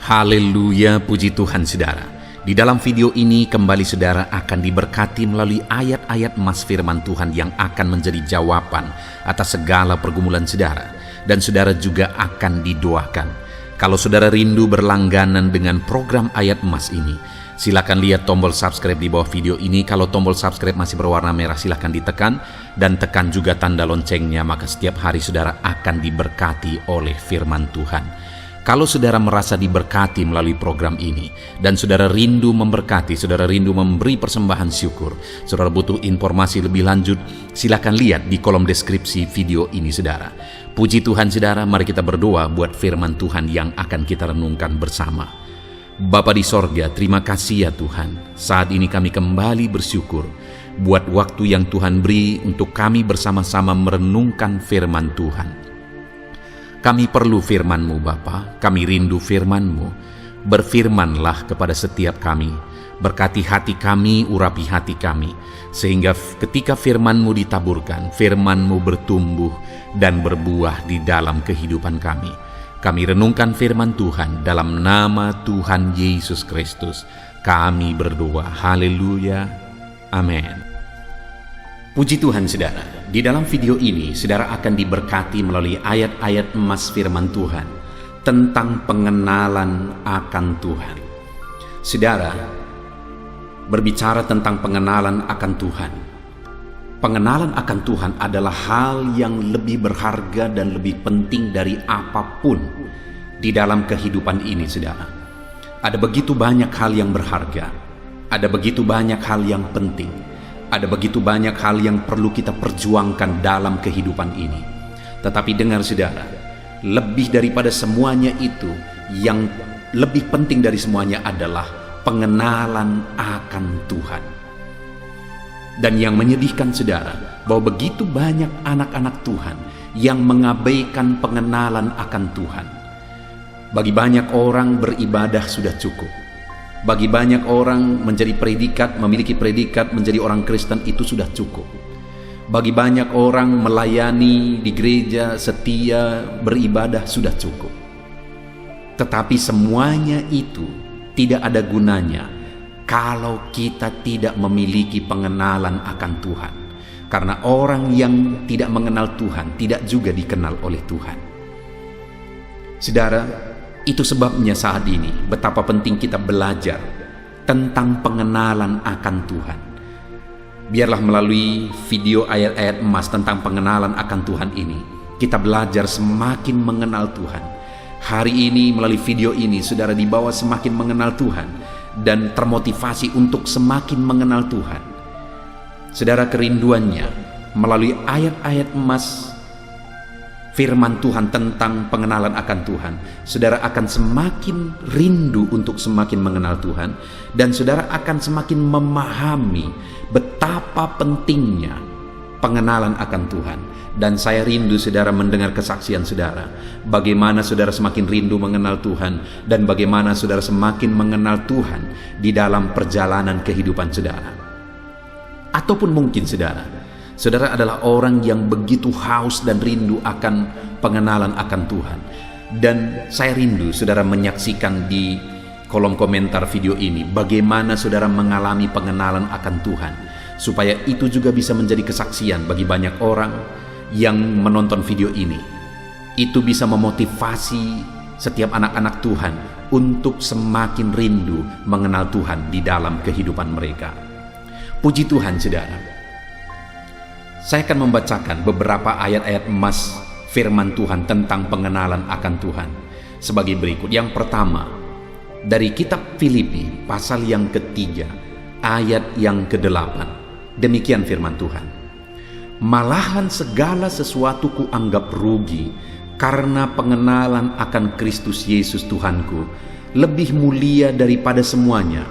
Haleluya, puji Tuhan saudara. Di dalam video ini kembali saudara akan diberkati melalui ayat-ayat emas firman Tuhan yang akan menjadi jawaban atas segala pergumulan saudara. Dan saudara juga akan didoakan. Kalau saudara rindu berlangganan dengan program ayat emas ini, silakan lihat tombol subscribe di bawah video ini. Kalau tombol subscribe masih berwarna merah, silakan ditekan. Dan tekan juga tanda loncengnya, maka setiap hari saudara akan diberkati oleh firman Tuhan. Kalau saudara merasa diberkati melalui program ini, dan saudara rindu memberkati, saudara rindu memberi persembahan syukur, saudara butuh informasi lebih lanjut, silakan lihat di kolom deskripsi video ini saudara. Puji Tuhan saudara, mari kita berdoa buat firman Tuhan yang akan kita renungkan bersama. Bapa di sorga, terima kasih ya Tuhan. Saat ini kami kembali bersyukur buat waktu yang Tuhan beri untuk kami bersama-sama merenungkan firman Tuhan. Kami perlu firman-Mu Bapa, kami rindu firman-Mu. Berfirmanlah kepada setiap kami, berkati hati kami, urapi hati kami, sehingga ketika firman-Mu ditaburkan, firman-Mu bertumbuh dan berbuah di dalam kehidupan kami. Kami renungkan firman Tuhan dalam nama Tuhan Yesus Kristus. Kami berdoa, haleluya, amin. Puji Tuhan saudara, di dalam video ini saudara akan diberkati melalui ayat-ayat emas firman Tuhan tentang pengenalan akan Tuhan. Saudara, berbicara tentang pengenalan akan Tuhan. Pengenalan akan Tuhan adalah hal yang lebih berharga dan lebih penting dari apapun di dalam kehidupan ini saudara. Ada begitu banyak hal yang berharga, ada begitu banyak hal yang penting. Ada begitu banyak hal yang perlu kita perjuangkan dalam kehidupan ini. Tetapi dengar saudara, lebih daripada semuanya itu, yang lebih penting dari semuanya adalah pengenalan akan Tuhan. Dan yang menyedihkan saudara, bahwa begitu banyak anak-anak Tuhan yang mengabaikan pengenalan akan Tuhan. Bagi banyak orang beribadah sudah cukup. Bagi banyak orang menjadi predikat, memiliki predikat menjadi orang Kristen itu sudah cukup. Bagi banyak orang melayani di gereja, setia, beribadah sudah cukup. Tetapi semuanya itu tidak ada gunanya kalau kita tidak memiliki pengenalan akan Tuhan. Karena orang yang tidak mengenal Tuhan tidak juga dikenal oleh Tuhan. Saudara, itu sebabnya saat ini betapa penting kita belajar tentang pengenalan akan Tuhan. Biarlah melalui video ayat-ayat emas tentang pengenalan akan Tuhan ini, kita belajar semakin mengenal Tuhan. Hari ini melalui video ini, saudara dibawa semakin mengenal Tuhan dan termotivasi untuk semakin mengenal Tuhan. Saudara, kerinduannya melalui ayat-ayat emas firman Tuhan tentang pengenalan akan Tuhan, saudara akan semakin rindu untuk semakin mengenal Tuhan, dan saudara akan semakin memahami betapa pentingnya pengenalan akan Tuhan. Dan saya rindu saudara mendengar kesaksian saudara, bagaimana saudara semakin rindu mengenal Tuhan, dan bagaimana saudara semakin mengenal Tuhan di dalam perjalanan kehidupan saudara. Ataupun mungkin saudara adalah orang yang begitu haus dan rindu akan pengenalan akan Tuhan. Dan saya rindu saudara menyaksikan di kolom komentar video ini bagaimana saudara mengalami pengenalan akan Tuhan, supaya itu juga bisa menjadi kesaksian bagi banyak orang yang menonton video ini. Itu bisa memotivasi setiap anak-anak Tuhan untuk semakin rindu mengenal Tuhan di dalam kehidupan mereka. Puji Tuhan saudara. Saya akan membacakan beberapa ayat-ayat emas firman Tuhan tentang pengenalan akan Tuhan sebagai berikut. Yang pertama, dari kitab Filipi pasal yang ketiga ayat yang ke-8. Demikian firman Tuhan. Malahan segala sesuatu kuanggap rugi karena pengenalan akan Kristus Yesus Tuhanku lebih mulia daripada semuanya.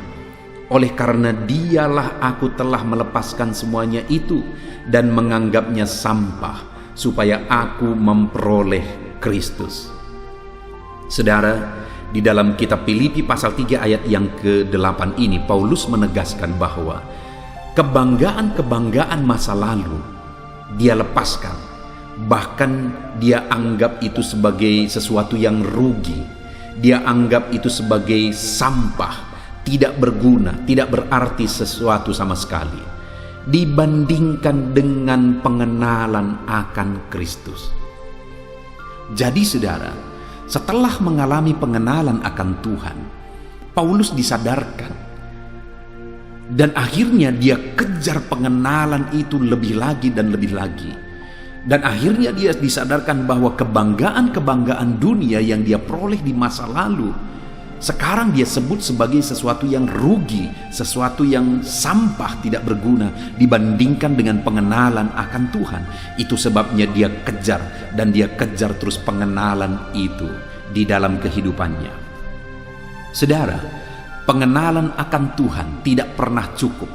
Oleh karena dialah aku telah melepaskan semuanya itu dan menganggapnya sampah, supaya aku memperoleh Kristus. Saudara, di dalam kitab Filipi pasal 3 ayat yang ke-8 ini, Paulus menegaskan bahwa kebanggaan-kebanggaan masa lalu dia lepaskan. Bahkan dia anggap itu sebagai sesuatu yang rugi. Dia anggap itu sebagai sampah, tidak berguna, tidak berarti sesuatu sama sekali, dibandingkan dengan pengenalan akan Kristus. Jadi saudara, setelah mengalami pengenalan akan Tuhan, Paulus disadarkan, dan akhirnya dia kejar pengenalan itu lebih lagi dan lebih lagi. Dan akhirnya dia disadarkan bahwa kebanggaan-kebanggaan dunia yang dia peroleh di masa lalu, sekarang dia sebut sebagai sesuatu yang rugi, sesuatu yang sampah, tidak berguna dibandingkan dengan pengenalan akan Tuhan. Itu sebabnya dia kejar, dan dia kejar terus pengenalan itu di dalam kehidupannya. Saudara, pengenalan akan Tuhan tidak pernah cukup.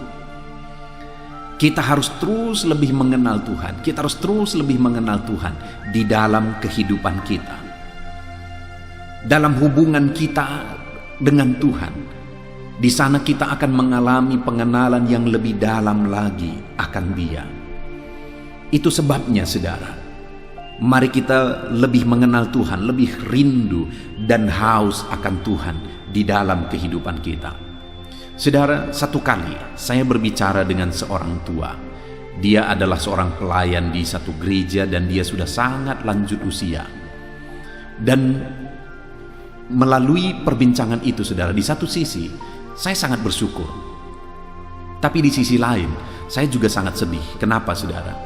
Kita harus terus lebih mengenal Tuhan. Kita harus terus lebih mengenal Tuhan di dalam kehidupan kita, dalam hubungan kita dengan Tuhan. Di sana kita akan mengalami pengenalan yang lebih dalam lagi akan Dia. Itu sebabnya saudara, mari kita lebih mengenal Tuhan, lebih rindu dan haus akan Tuhan di dalam kehidupan kita. Saudara, satu kali saya berbicara dengan seorang tua. Dia adalah seorang pelayan di satu gereja dan dia sudah sangat lanjut usia. Dan melalui perbincangan itu saudara, di satu sisi saya sangat bersyukur, tapi di sisi lain saya juga sangat sedih. Kenapa saudara?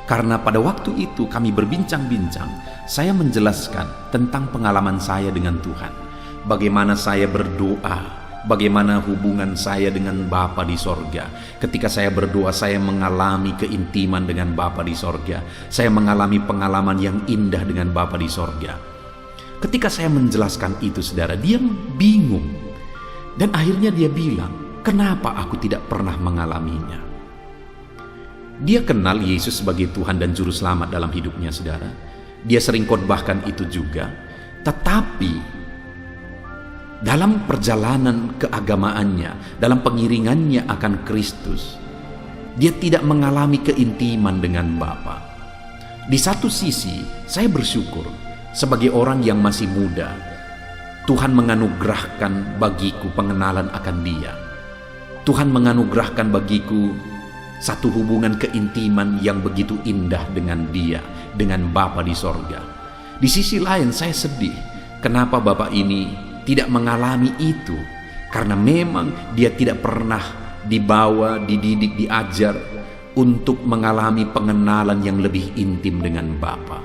Karena pada waktu itu kami berbincang-bincang, saya menjelaskan tentang pengalaman saya dengan Tuhan, bagaimana saya berdoa, bagaimana hubungan saya dengan Bapa di sorga. Ketika saya berdoa, saya mengalami keintiman dengan Bapa di sorga. Saya mengalami pengalaman yang indah dengan Bapa di sorga. Ketika saya menjelaskan itu saudara, dia bingung. Dan akhirnya dia bilang, kenapa aku tidak pernah mengalaminya? Dia kenal Yesus sebagai Tuhan dan Juru Selamat dalam hidupnya saudara. Dia sering khotbahkan itu juga. Tetapi dalam perjalanan keagamaannya, dalam pengiringannya akan Kristus, dia tidak mengalami keintiman dengan Bapa. Di satu sisi, saya bersyukur sebagai orang yang masih muda, Tuhan menganugerahkan bagiku pengenalan akan Dia. Tuhan menganugerahkan bagiku satu hubungan keintiman yang begitu indah dengan Dia, dengan Bapa di sorga. Di sisi lain, saya sedih. Kenapa Bapak ini tidak mengalami itu? Karena memang dia tidak pernah dibawa, dididik, diajar untuk mengalami pengenalan yang lebih intim dengan Bapa.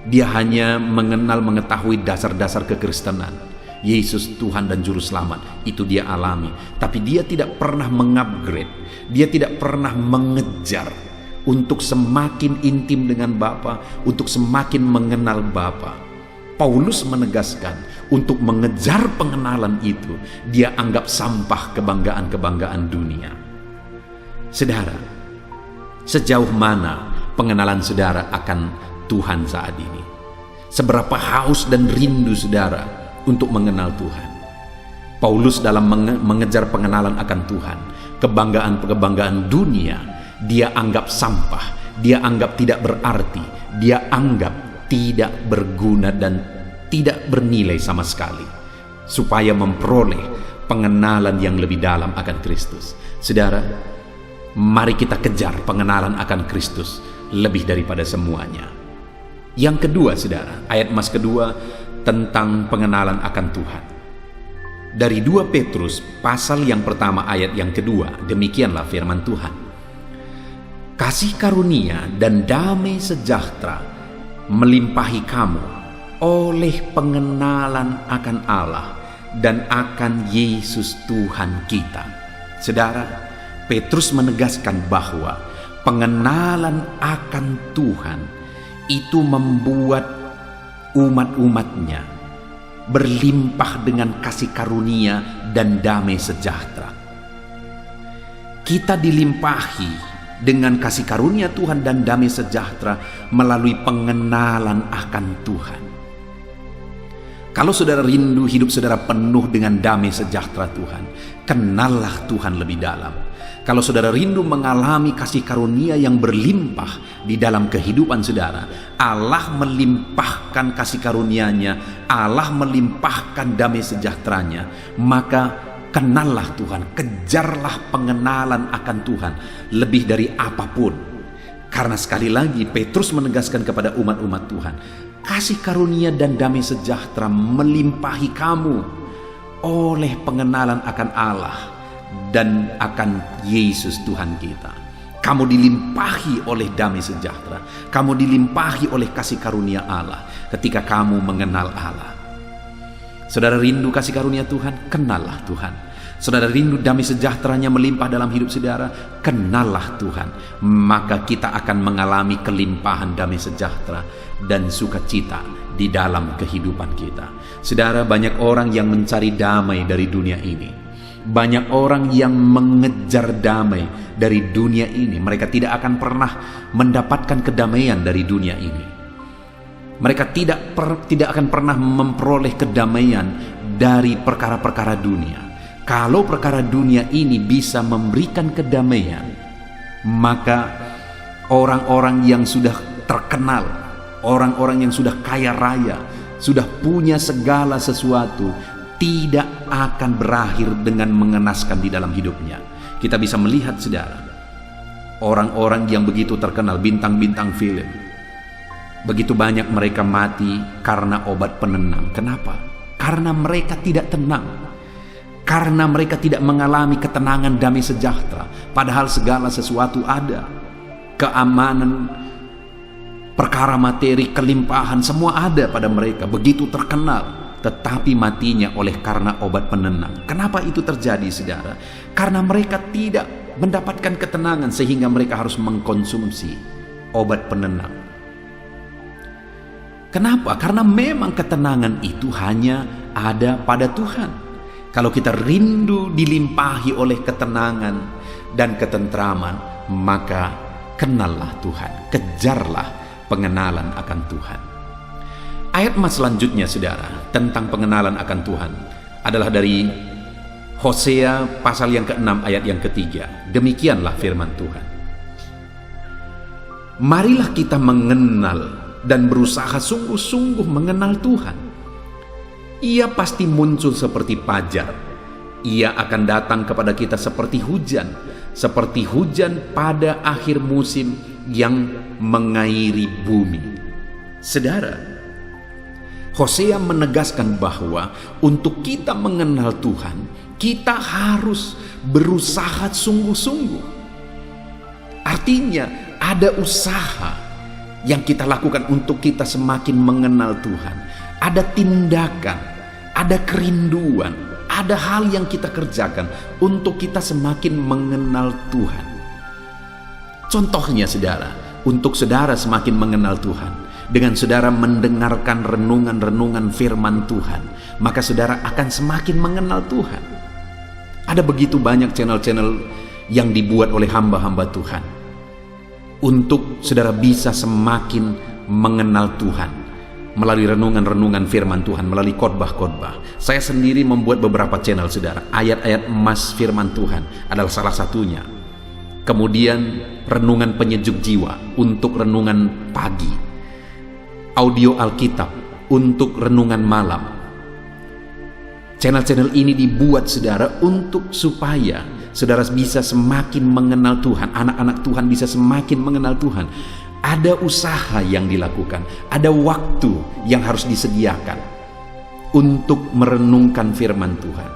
Dia hanya mengetahui dasar-dasar kekristenan, Yesus Tuhan dan Juru Selamat, itu dia alami. Tapi dia tidak pernah mengupgrade, dia tidak pernah mengejar untuk semakin intim dengan Bapa, untuk semakin mengenal Bapa. Paulus menegaskan, untuk mengejar pengenalan itu, dia anggap sampah kebanggaan-kebanggaan dunia. Saudara, sejauh mana pengenalan saudara akan Tuhan saat ini? Seberapa haus dan rindu saudara untuk mengenal Tuhan? Paulus dalam mengejar pengenalan akan Tuhan, kebanggaan-kebanggaan dunia, dia anggap sampah, dia anggap tidak berarti, dia anggap tidak berguna dan tidak bernilai sama sekali, supaya memperoleh pengenalan yang lebih dalam akan Kristus. Saudara, mari kita kejar pengenalan akan Kristus lebih daripada semuanya. Yang kedua saudara, ayat mas kedua tentang pengenalan akan Tuhan. Dari 2 Petrus pasal yang pertama ayat yang kedua, demikianlah firman Tuhan. Kasih karunia dan damai sejahtera melimpahi kamu oleh pengenalan akan Allah dan akan Yesus Tuhan kita. Saudara, Petrus menegaskan bahwa pengenalan akan Tuhan itu membuat umat-umatnya berlimpah dengan kasih karunia dan damai sejahtera. Kita dilimpahi dengan kasih karunia Tuhan dan damai sejahtera melalui pengenalan akan Tuhan. Kalau saudara rindu hidup saudara penuh dengan damai sejahtera Tuhan, kenallah Tuhan lebih dalam. Kalau saudara rindu mengalami kasih karunia yang berlimpah di dalam kehidupan saudara, Allah melimpahkan kasih karunia-Nya, Allah melimpahkan damai sejahteranya, maka kenallah Tuhan, kejarlah pengenalan akan Tuhan lebih dari apapun. Karena sekali lagi Petrus menegaskan kepada umat-umat Tuhan, kasih karunia dan damai sejahtera melimpahi kamu oleh pengenalan akan Allah dan akan Yesus Tuhan kita. Kamu dilimpahi oleh damai sejahtera, kamu dilimpahi oleh kasih karunia Allah ketika kamu mengenal Allah. Saudara rindu kasih karunia Tuhan, kenallah Tuhan. Saudara rindu damai sejahteranya melimpah dalam hidup saudara, kenallah Tuhan. Maka kita akan mengalami kelimpahan damai sejahtera dan sukacita di dalam kehidupan kita. Saudara, banyak orang yang mencari damai dari dunia ini. Banyak orang yang mengejar damai dari dunia ini. Mereka tidak akan pernah mendapatkan kedamaian dari dunia ini. Mereka tidak akan pernah memperoleh kedamaian dari perkara-perkara dunia. Kalau perkara dunia ini bisa memberikan kedamaian, maka orang-orang yang sudah terkenal, orang-orang yang sudah kaya raya, sudah punya segala sesuatu, tidak akan berakhir dengan mengenaskan di dalam hidupnya. Kita bisa melihat saudara, orang-orang yang begitu terkenal, bintang-bintang film, begitu banyak mereka mati karena obat penenang. Kenapa? Karena mereka tidak tenang, karena mereka tidak mengalami ketenangan damai sejahtera. Padahal segala sesuatu ada, keamanan, perkara materi, kelimpahan, semua ada pada mereka, begitu terkenal. Tetapi matinya oleh karena obat penenang. Kenapa itu terjadi saudara? Karena mereka tidak mendapatkan ketenangan sehingga mereka harus mengkonsumsi obat penenang. Kenapa? Karena memang ketenangan itu hanya ada pada Tuhan. Kalau kita rindu dilimpahi oleh ketenangan dan ketentraman, maka kenallah Tuhan, kejarlah pengenalan akan Tuhan. Ayat selanjutnya saudara tentang pengenalan akan Tuhan adalah dari Hosea pasal yang ke-6 ayat yang ke-3. Demikianlah firman Tuhan. Marilah kita mengenal dan berusaha sungguh-sungguh mengenal Tuhan. Ia pasti muncul seperti fajar. Ia akan datang kepada kita seperti hujan pada akhir musim yang mengairi bumi. Saudara, Hosea menegaskan bahwa untuk kita mengenal Tuhan, kita harus berusaha sungguh-sungguh. Artinya ada usaha yang kita lakukan untuk kita semakin mengenal Tuhan. Ada tindakan, ada kerinduan, ada hal yang kita kerjakan untuk kita semakin mengenal Tuhan. Contohnya saudara, untuk saudara semakin mengenal Tuhan, dengan saudara mendengarkan renungan-renungan firman Tuhan, maka saudara akan semakin mengenal Tuhan. Ada begitu banyak channel-channel yang dibuat oleh hamba-hamba Tuhan untuk saudara bisa semakin mengenal Tuhan melalui renungan-renungan firman Tuhan, melalui khotbah-khotbah. Saya sendiri membuat beberapa channel saudara. Ayat-ayat emas firman Tuhan adalah salah satunya. Kemudian renungan penyejuk jiwa untuk renungan pagi, audio Alkitab untuk renungan malam. Channel-channel ini dibuat saudara untuk supaya saudara bisa semakin mengenal Tuhan, anak-anak Tuhan bisa semakin mengenal Tuhan. Ada usaha yang dilakukan, ada waktu yang harus disediakan untuk merenungkan firman Tuhan.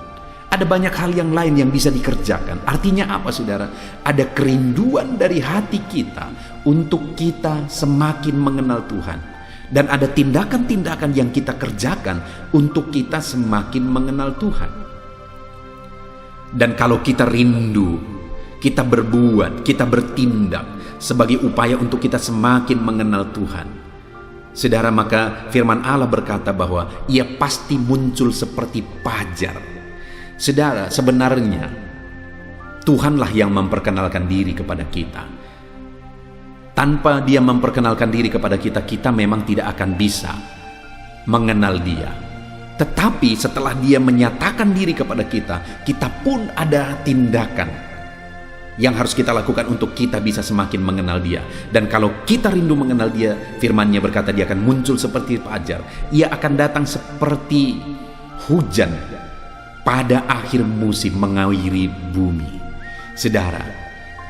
Ada banyak hal yang lain yang bisa dikerjakan. Artinya apa saudara? Ada kerinduan dari hati kita untuk kita semakin mengenal Tuhan. Dan ada tindakan-tindakan yang kita kerjakan untuk kita semakin mengenal Tuhan. Dan kalau kita rindu, kita berbuat, kita bertindak sebagai upaya untuk kita semakin mengenal Tuhan, saudara, maka firman Allah berkata bahwa ia pasti muncul seperti fajar. Saudara, sebenarnya Tuhanlah yang memperkenalkan diri kepada kita. Tanpa dia memperkenalkan diri kepada kita, kita memang tidak akan bisa mengenal dia. Tetapi setelah dia menyatakan diri kepada kita, kita pun ada tindakan yang harus kita lakukan untuk kita bisa semakin mengenal Dia. Dan kalau kita rindu mengenal Dia, firman-Nya berkata Dia akan muncul seperti fajar. Ia akan datang seperti hujan pada akhir musim mengairi bumi. Saudara,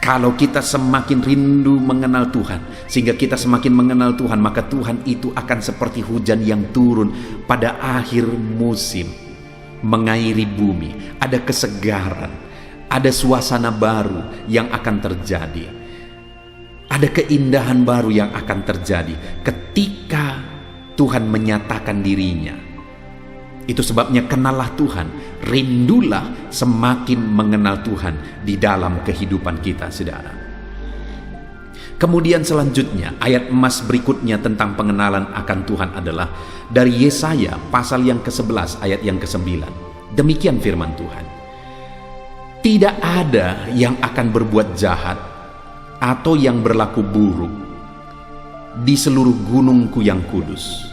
kalau kita semakin rindu mengenal Tuhan, sehingga kita semakin mengenal Tuhan, maka Tuhan itu akan seperti hujan yang turun pada akhir musim mengairi bumi. Ada kesegaran, ada suasana baru yang akan terjadi. Ada keindahan baru yang akan terjadi ketika Tuhan menyatakan dirinya. Itu sebabnya kenallah Tuhan, rindulah semakin mengenal Tuhan di dalam kehidupan kita, saudara. Kemudian selanjutnya, ayat emas berikutnya tentang pengenalan akan Tuhan adalah dari Yesaya pasal yang ke-11 ayat yang ke-9. Demikian firman Tuhan. Tidak ada yang akan berbuat jahat atau yang berlaku buruk di seluruh gunungku yang kudus.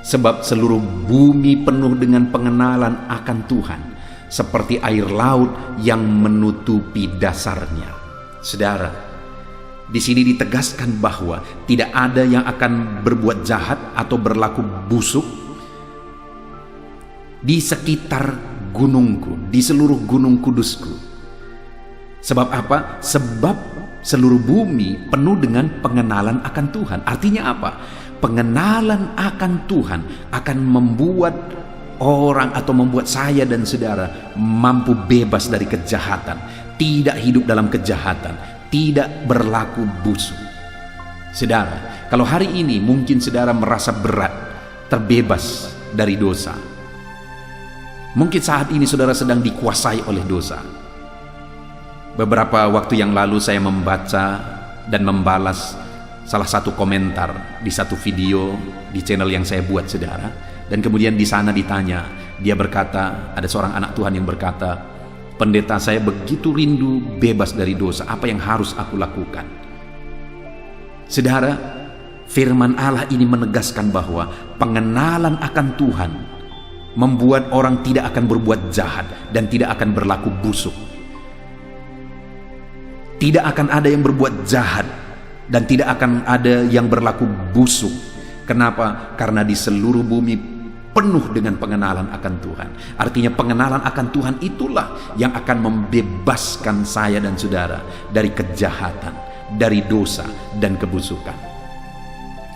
Sebab seluruh bumi penuh dengan pengenalan akan Tuhan, seperti air laut yang menutupi dasarnya. Saudara, di sini ditegaskan bahwa tidak ada yang akan berbuat jahat atau berlaku busuk di sekitar gunungku, di seluruh gunung kudusku. Sebab apa? Sebab seluruh bumi penuh dengan pengenalan akan Tuhan. Artinya apa? Pengenalan akan Tuhan akan membuat orang atau membuat saya dan saudara mampu bebas dari kejahatan, tidak hidup dalam kejahatan, tidak berlaku busuk. Saudara, kalau hari ini mungkin saudara merasa berat, terbebas dari dosa. Mungkin saat ini saudara sedang dikuasai oleh dosa. Beberapa waktu yang lalu saya membaca dan membalas salah satu komentar di satu video di channel yang saya buat, saudara. Dan kemudian di sana ditanya, dia berkata, ada seorang anak Tuhan yang berkata, "Pendeta, saya begitu rindu bebas dari dosa, apa yang harus aku lakukan?" Saudara, firman Allah ini menegaskan bahwa pengenalan akan Tuhan membuat orang tidak akan berbuat jahat dan tidak akan berlaku busuk. Tidak akan ada yang berbuat jahat dan tidak akan ada yang berlaku busuk. Kenapa? Karena di seluruh bumi penuh dengan pengenalan akan Tuhan. Artinya pengenalan akan Tuhan itulah yang akan membebaskan saya dan saudara dari kejahatan, dari dosa dan kebusukan.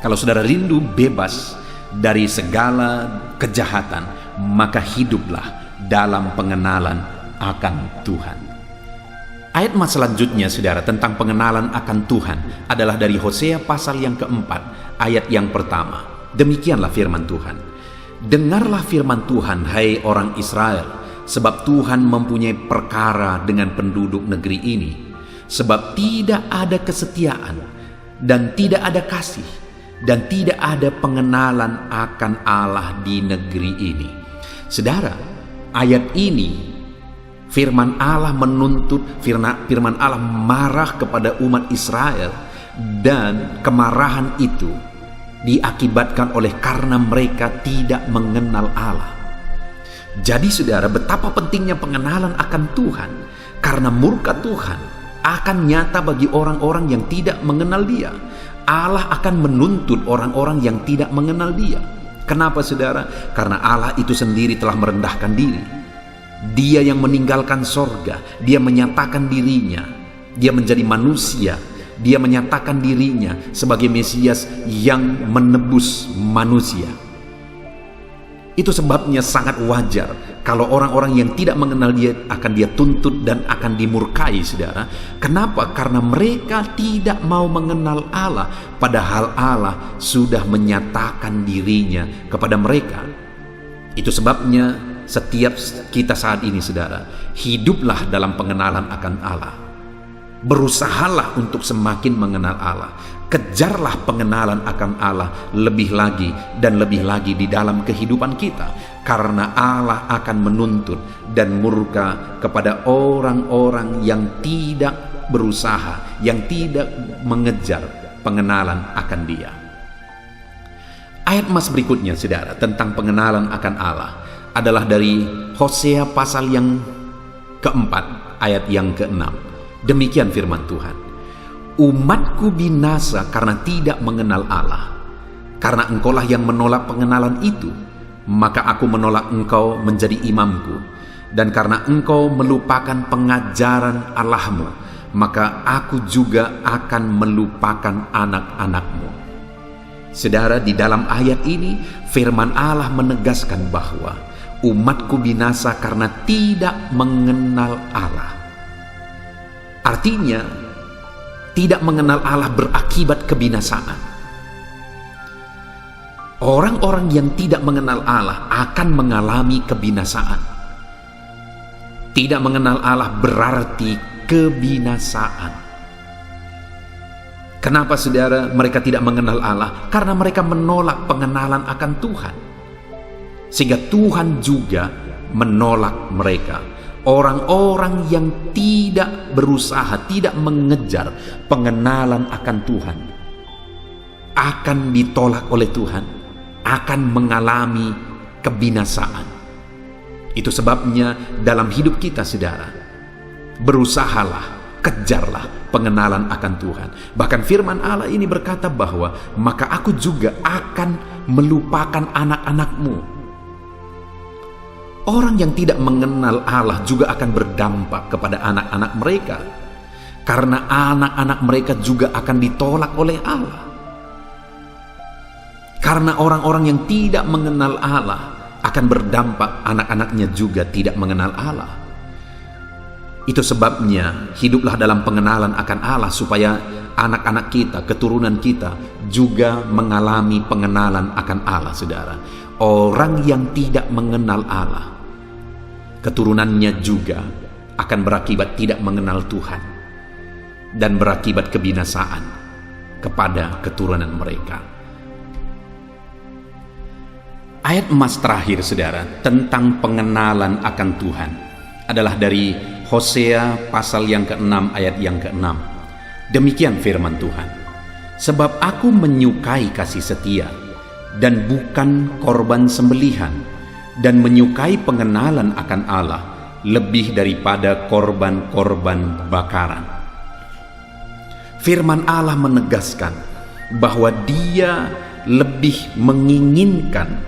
Kalau saudara rindu bebas dari segala kejahatan, maka hiduplah dalam pengenalan akan Tuhan. Ayat emas selanjutnya, saudara, tentang pengenalan akan Tuhan adalah dari Hosea pasal yang keempat, ayat yang pertama. Demikianlah firman Tuhan. Dengarlah firman Tuhan, hai orang Israel, sebab Tuhan mempunyai perkara dengan penduduk negeri ini. Sebab tidak ada kesetiaan dan tidak ada kasih dan tidak ada pengenalan akan Allah di negeri ini. Saudara, ayat ini firman Allah menuntut, firman Allah marah kepada umat Israel, dan kemarahan itu diakibatkan oleh karena mereka tidak mengenal Allah. Jadi saudara, betapa pentingnya pengenalan akan Tuhan, karena murka Tuhan akan nyata bagi orang-orang yang tidak mengenal Dia. Allah akan menuntut orang-orang yang tidak mengenal Dia. Kenapa saudara? Karena Allah itu sendiri telah merendahkan diri. Dia yang meninggalkan sorga, Dia menyatakan dirinya, Dia menjadi manusia, Dia menyatakan dirinya sebagai Mesias yang menebus manusia. Itu sebabnya sangat wajar kalau orang-orang yang tidak mengenal Dia akan Dia tuntut dan akan dimurkai, saudara. Kenapa? Karena mereka tidak mau mengenal Allah, padahal Allah sudah menyatakan dirinya kepada mereka. Itu sebabnya setiap kita saat ini, saudara, hiduplah dalam pengenalan akan Allah. Berusahalah untuk semakin mengenal Allah. Kejarlah pengenalan akan Allah lebih lagi dan lebih lagi di dalam kehidupan kita, karena Allah akan menuntut dan murka kepada orang-orang yang tidak berusaha, yang tidak mengejar pengenalan akan Dia. Ayat emas berikutnya, saudara, tentang pengenalan akan Allah adalah dari Hosea pasal yang keempat, ayat yang ke-6. Demikian firman Tuhan. Umatku binasa karena tidak mengenal Allah. Karena engkaulah yang menolak pengenalan itu, maka aku menolak engkau menjadi imamku. Dan karena engkau melupakan pengajaran Allahmu, maka aku juga akan melupakan anak-anakmu. Saudara, di dalam ayat ini firman Allah menegaskan bahwa umatku binasa karena tidak mengenal Allah. Artinya, tidak mengenal Allah berakibat kebinasaan. Orang-orang yang tidak mengenal Allah akan mengalami kebinasaan. Tidak mengenal Allah berarti kebinasaan. Kenapa saudara mereka tidak mengenal Allah? Karena mereka menolak pengenalan akan Tuhan. Sehingga Tuhan juga menolak mereka. Orang-orang yang tidak berusaha, tidak mengejar pengenalan akan Tuhan, akan ditolak oleh Tuhan, akan mengalami kebinasaan. Itu sebabnya dalam hidup kita, saudara, berusahalah, kejarlah pengenalan akan Tuhan. Bahkan firman Allah ini berkata bahwa maka aku juga akan melupakan anak-anakmu. Orang yang tidak mengenal Allah juga akan berdampak kepada anak-anak mereka, karena anak-anak mereka juga akan ditolak oleh Allah. Karena orang-orang yang tidak mengenal Allah akan berdampak anak-anaknya juga tidak mengenal Allah. Itu sebabnya hiduplah dalam pengenalan akan Allah, supaya anak-anak kita, keturunan kita juga mengalami pengenalan akan Allah, saudara. Orang yang tidak mengenal Allah, keturunannya juga akan berakibat tidak mengenal Tuhan dan berakibat kebinasaan kepada keturunan mereka. Ayat emas terakhir, saudara, tentang pengenalan akan Tuhan adalah dari Hosea pasal yang ke-6 ayat yang ke-6. Demikian firman Tuhan. Sebab aku menyukai kasih setia dan bukan korban sembelihan, dan menyukai pengenalan akan Allah lebih daripada korban-korban bakaran. Firman Allah menegaskan bahwa Dia lebih menginginkan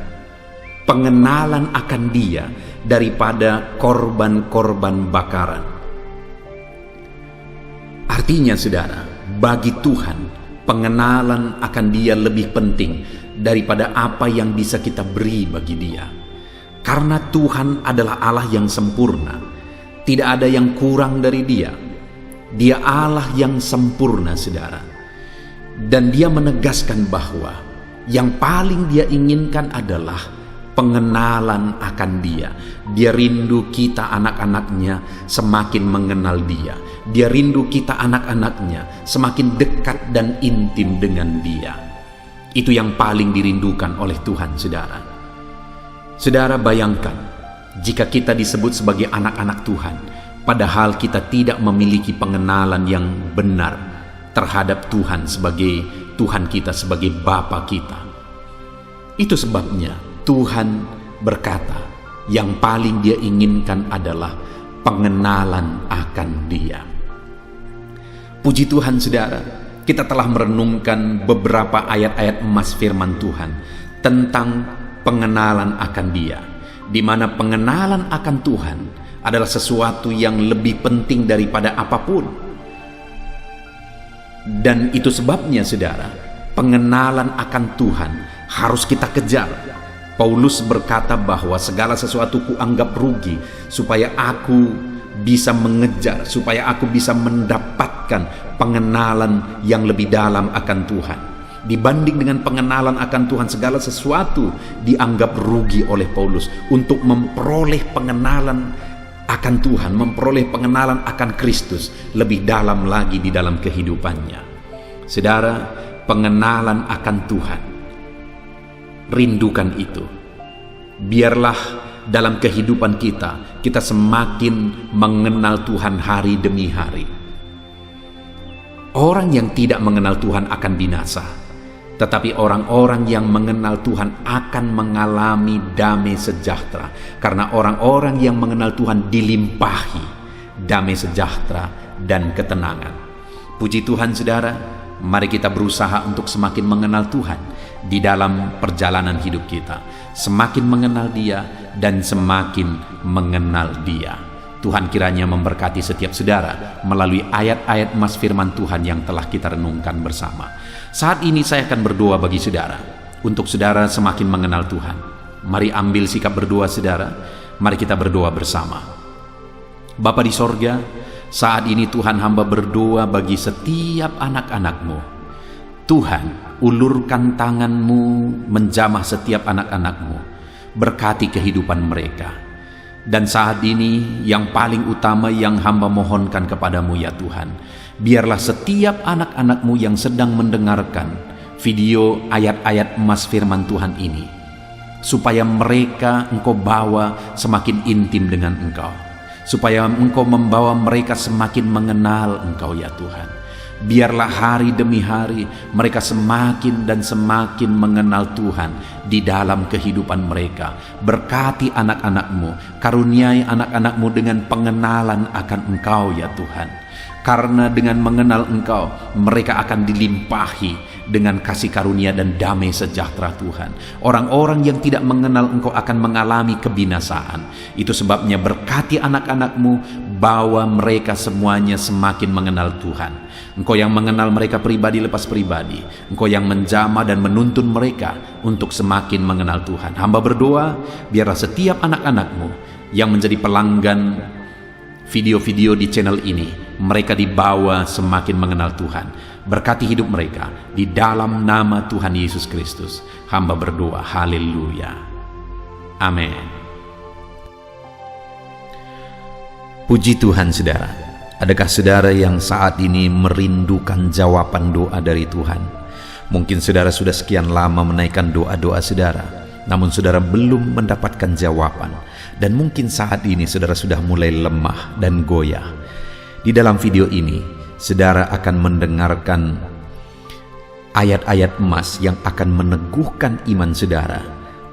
pengenalan akan Dia daripada korban-korban bakaran. Artinya, saudara, bagi Tuhan pengenalan akan Dia lebih penting daripada apa yang bisa kita beri bagi Dia. Karena Tuhan adalah Allah yang sempurna, tidak ada yang kurang dari Dia. Dia Allah yang sempurna, saudara. Dan Dia menegaskan bahwa yang paling Dia inginkan adalah pengenalan akan Dia. Dia rindu kita anak-anaknya semakin mengenal Dia. Dia rindu kita anak-anaknya semakin dekat dan intim dengan Dia. Itu yang paling dirindukan oleh Tuhan, saudara. Saudara, bayangkan jika kita disebut sebagai anak-anak Tuhan, padahal kita tidak memiliki pengenalan yang benar terhadap Tuhan sebagai Tuhan kita, sebagai Bapa kita. Itu sebabnya Tuhan berkata, yang paling Dia inginkan adalah pengenalan akan Dia. Puji Tuhan, saudara, kita telah merenungkan beberapa ayat-ayat emas firman Tuhan tentang pengenalan akan Dia, di mana pengenalan akan Tuhan adalah sesuatu yang lebih penting daripada apapun. Dan itu sebabnya, saudara, pengenalan akan Tuhan harus kita kejar. Paulus berkata bahwa segala sesuatu kuanggap rugi supaya aku bisa mengejar, supaya aku bisa mendapatkan pengenalan yang lebih dalam akan Tuhan. Dibanding dengan pengenalan akan Tuhan, segala sesuatu dianggap rugi oleh Paulus. Untuk memperoleh pengenalan akan Tuhan, memperoleh pengenalan akan Kristus lebih dalam lagi di dalam kehidupannya. Saudara, pengenalan akan Tuhan, rindukan itu. Biarlah dalam kehidupan kita semakin mengenal Tuhan hari demi hari. Orang yang tidak mengenal Tuhan akan binasa, tetapi orang-orang yang mengenal Tuhan akan mengalami damai sejahtera. Karena orang-orang yang mengenal Tuhan dilimpahi damai sejahtera dan ketenangan. Puji Tuhan saudara, mari kita berusaha untuk semakin mengenal Tuhan di dalam perjalanan hidup kita. Semakin mengenal Dia dan semakin mengenal Dia. Tuhan kiranya memberkati setiap saudara melalui ayat-ayat emas firman Tuhan yang telah kita renungkan bersama. Saat ini saya akan berdoa bagi saudara, untuk saudara semakin mengenal Tuhan. Mari ambil sikap berdoa saudara, mari kita berdoa bersama. Bapa di sorga, saat ini Tuhan hamba berdoa bagi setiap anak-anak-Mu. Tuhan, ulurkan tangan-Mu menjamah setiap anak-anak-Mu, berkati kehidupan mereka. Dan saat ini yang paling utama yang hamba mohonkan kepadamu ya Tuhan, biarlah setiap anak-anak-Mu yang sedang mendengarkan video ayat-ayat emas firman Tuhan ini, supaya mereka Engkau bawa semakin intim dengan Engkau, supaya Engkau membawa mereka semakin mengenal Engkau ya Tuhan. Biarlah hari demi hari mereka semakin dan semakin mengenal Tuhan di dalam kehidupan mereka. Berkati anak-anak-Mu, karuniai anak-anak-Mu dengan pengenalan akan Engkau ya Tuhan. Karena dengan mengenal Engkau, mereka akan dilimpahi dengan kasih karunia dan damai sejahtera Tuhan. Orang-orang yang tidak mengenal Engkau akan mengalami kebinasaan. Itu sebabnya berkati anak-anak-Mu, bawa mereka semuanya semakin mengenal Tuhan. Engkau yang mengenal mereka pribadi lepas pribadi. Engkau yang menjamah dan menuntun mereka untuk semakin mengenal Tuhan. Hamba berdoa, biarlah setiap anak-anak-Mu yang menjadi pelanggan video-video di channel ini, mereka dibawa semakin mengenal Tuhan. Berkati hidup mereka di dalam nama Tuhan Yesus Kristus. Hamba berdoa, haleluya, amin. Puji Tuhan saudara. Adakah saudara yang saat ini merindukan jawaban doa dari Tuhan? Mungkin saudara sudah sekian lama menaikkan doa-doa saudara, namun saudara belum mendapatkan jawaban. Dan mungkin saat ini saudara sudah mulai lemah dan goyah. Di dalam video ini, saudara akan mendengarkan ayat-ayat emas yang akan meneguhkan iman saudara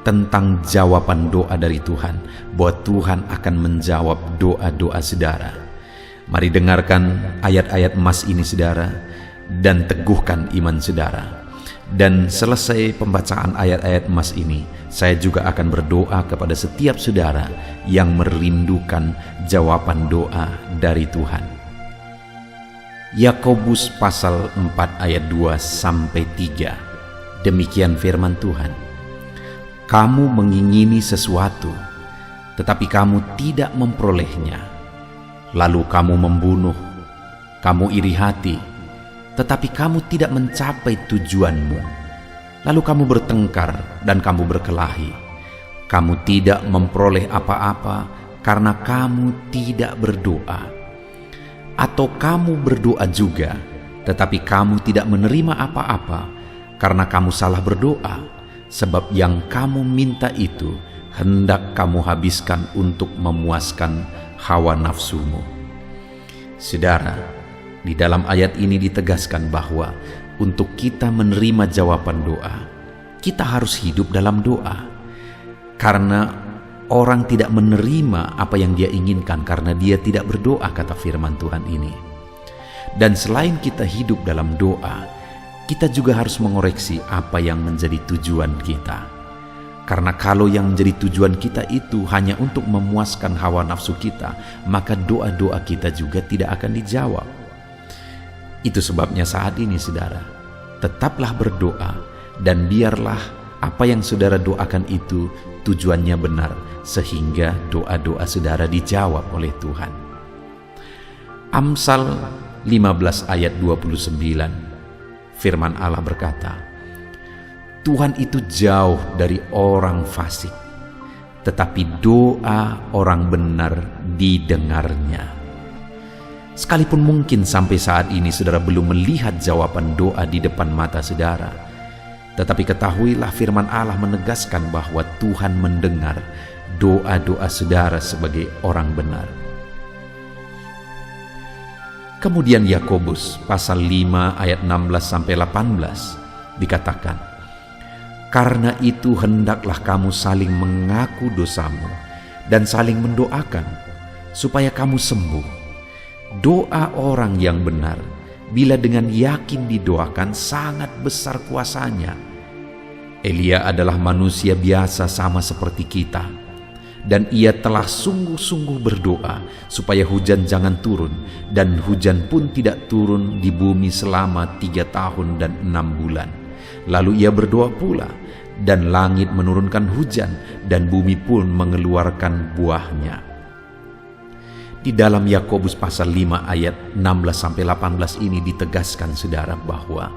tentang jawaban doa dari Tuhan, bahwa Tuhan akan menjawab doa-doa saudara. Mari dengarkan ayat-ayat emas ini saudara, dan teguhkan iman saudara. Dan selesai pembacaan ayat-ayat emas ini, saya juga akan berdoa kepada setiap saudara yang merindukan jawaban doa dari Tuhan. Yakobus pasal 4 ayat 2-3. Demikian firman Tuhan. Kamu mengingini sesuatu, tetapi kamu tidak memperolehnya. Lalu kamu membunuh, kamu iri hati, tetapi kamu tidak mencapai tujuanmu. Lalu kamu bertengkar dan kamu berkelahi. Kamu tidak memperoleh apa-apa karena kamu tidak berdoa. Atau kamu berdoa juga, tetapi kamu tidak menerima apa-apa karena kamu salah berdoa, sebab yang kamu minta itu hendak kamu habiskan untuk memuaskan hawa nafsumu. Saudara, di dalam ayat ini ditegaskan bahwa untuk kita menerima jawaban doa, kita harus hidup dalam doa. Karena orang tidak menerima apa yang dia inginkan karena dia tidak berdoa, kata firman Tuhan ini. Dan selain kita hidup dalam doa, kita juga harus mengoreksi apa yang menjadi tujuan kita. Karena kalau yang menjadi tujuan kita itu hanya untuk memuaskan hawa nafsu kita, maka doa-doa kita juga tidak akan dijawab. Itu sebabnya saat ini saudara, tetaplah berdoa dan biarlah apa yang saudara doakan itu tujuannya benar, sehingga doa-doa saudara dijawab oleh Tuhan. Amsal 15 ayat 29, firman Allah berkata, Tuhan itu jauh dari orang fasik, tetapi doa orang benar didengarnya. Sekalipun mungkin sampai saat ini saudara belum melihat jawaban doa di depan mata saudara, tetapi ketahuilah firman Allah menegaskan bahwa Tuhan mendengar doa-doa saudara sebagai orang benar. Kemudian Yakobus pasal 5 ayat 16-18 dikatakan, karena itu hendaklah kamu saling mengaku dosamu dan saling mendoakan supaya kamu sembuh. Doa orang yang benar, bila dengan yakin didoakan, sangat besar kuasanya. Elia adalah manusia biasa sama seperti kita, dan ia telah sungguh-sungguh berdoa supaya hujan jangan turun, dan hujan pun tidak turun di bumi selama 3 tahun dan 6 bulan. Lalu ia berdoa pula, dan langit menurunkan hujan, dan bumi pun mengeluarkan buahnya. Di dalam Yakobus pasal 5 ayat 16-18 ini ditegaskan saudara bahwa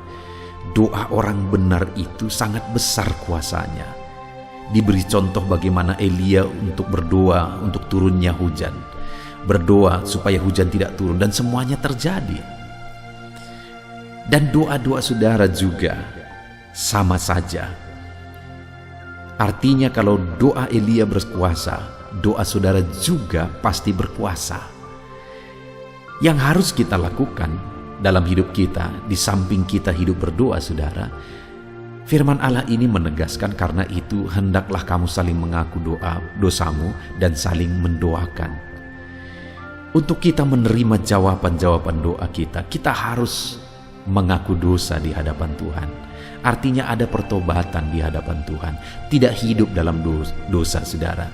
doa orang benar itu sangat besar kuasanya. Diberi contoh bagaimana Elia untuk berdoa untuk turunnya hujan, berdoa supaya hujan tidak turun, dan semuanya terjadi. Dan doa-doa saudara juga sama saja. Artinya kalau doa Elia berkuasa, doa saudara juga pasti berkuasa. Yang harus kita lakukan dalam hidup kita, di samping kita hidup berdoa saudara, firman Allah ini menegaskan, karena itu hendaklah kamu saling mengaku dosamu dan saling mendoakan. Untuk kita menerima jawaban-jawaban doa kita, kita harus mengaku dosa di hadapan Tuhan. Artinya ada pertobatan di hadapan Tuhan, tidak hidup dalam dosa saudara.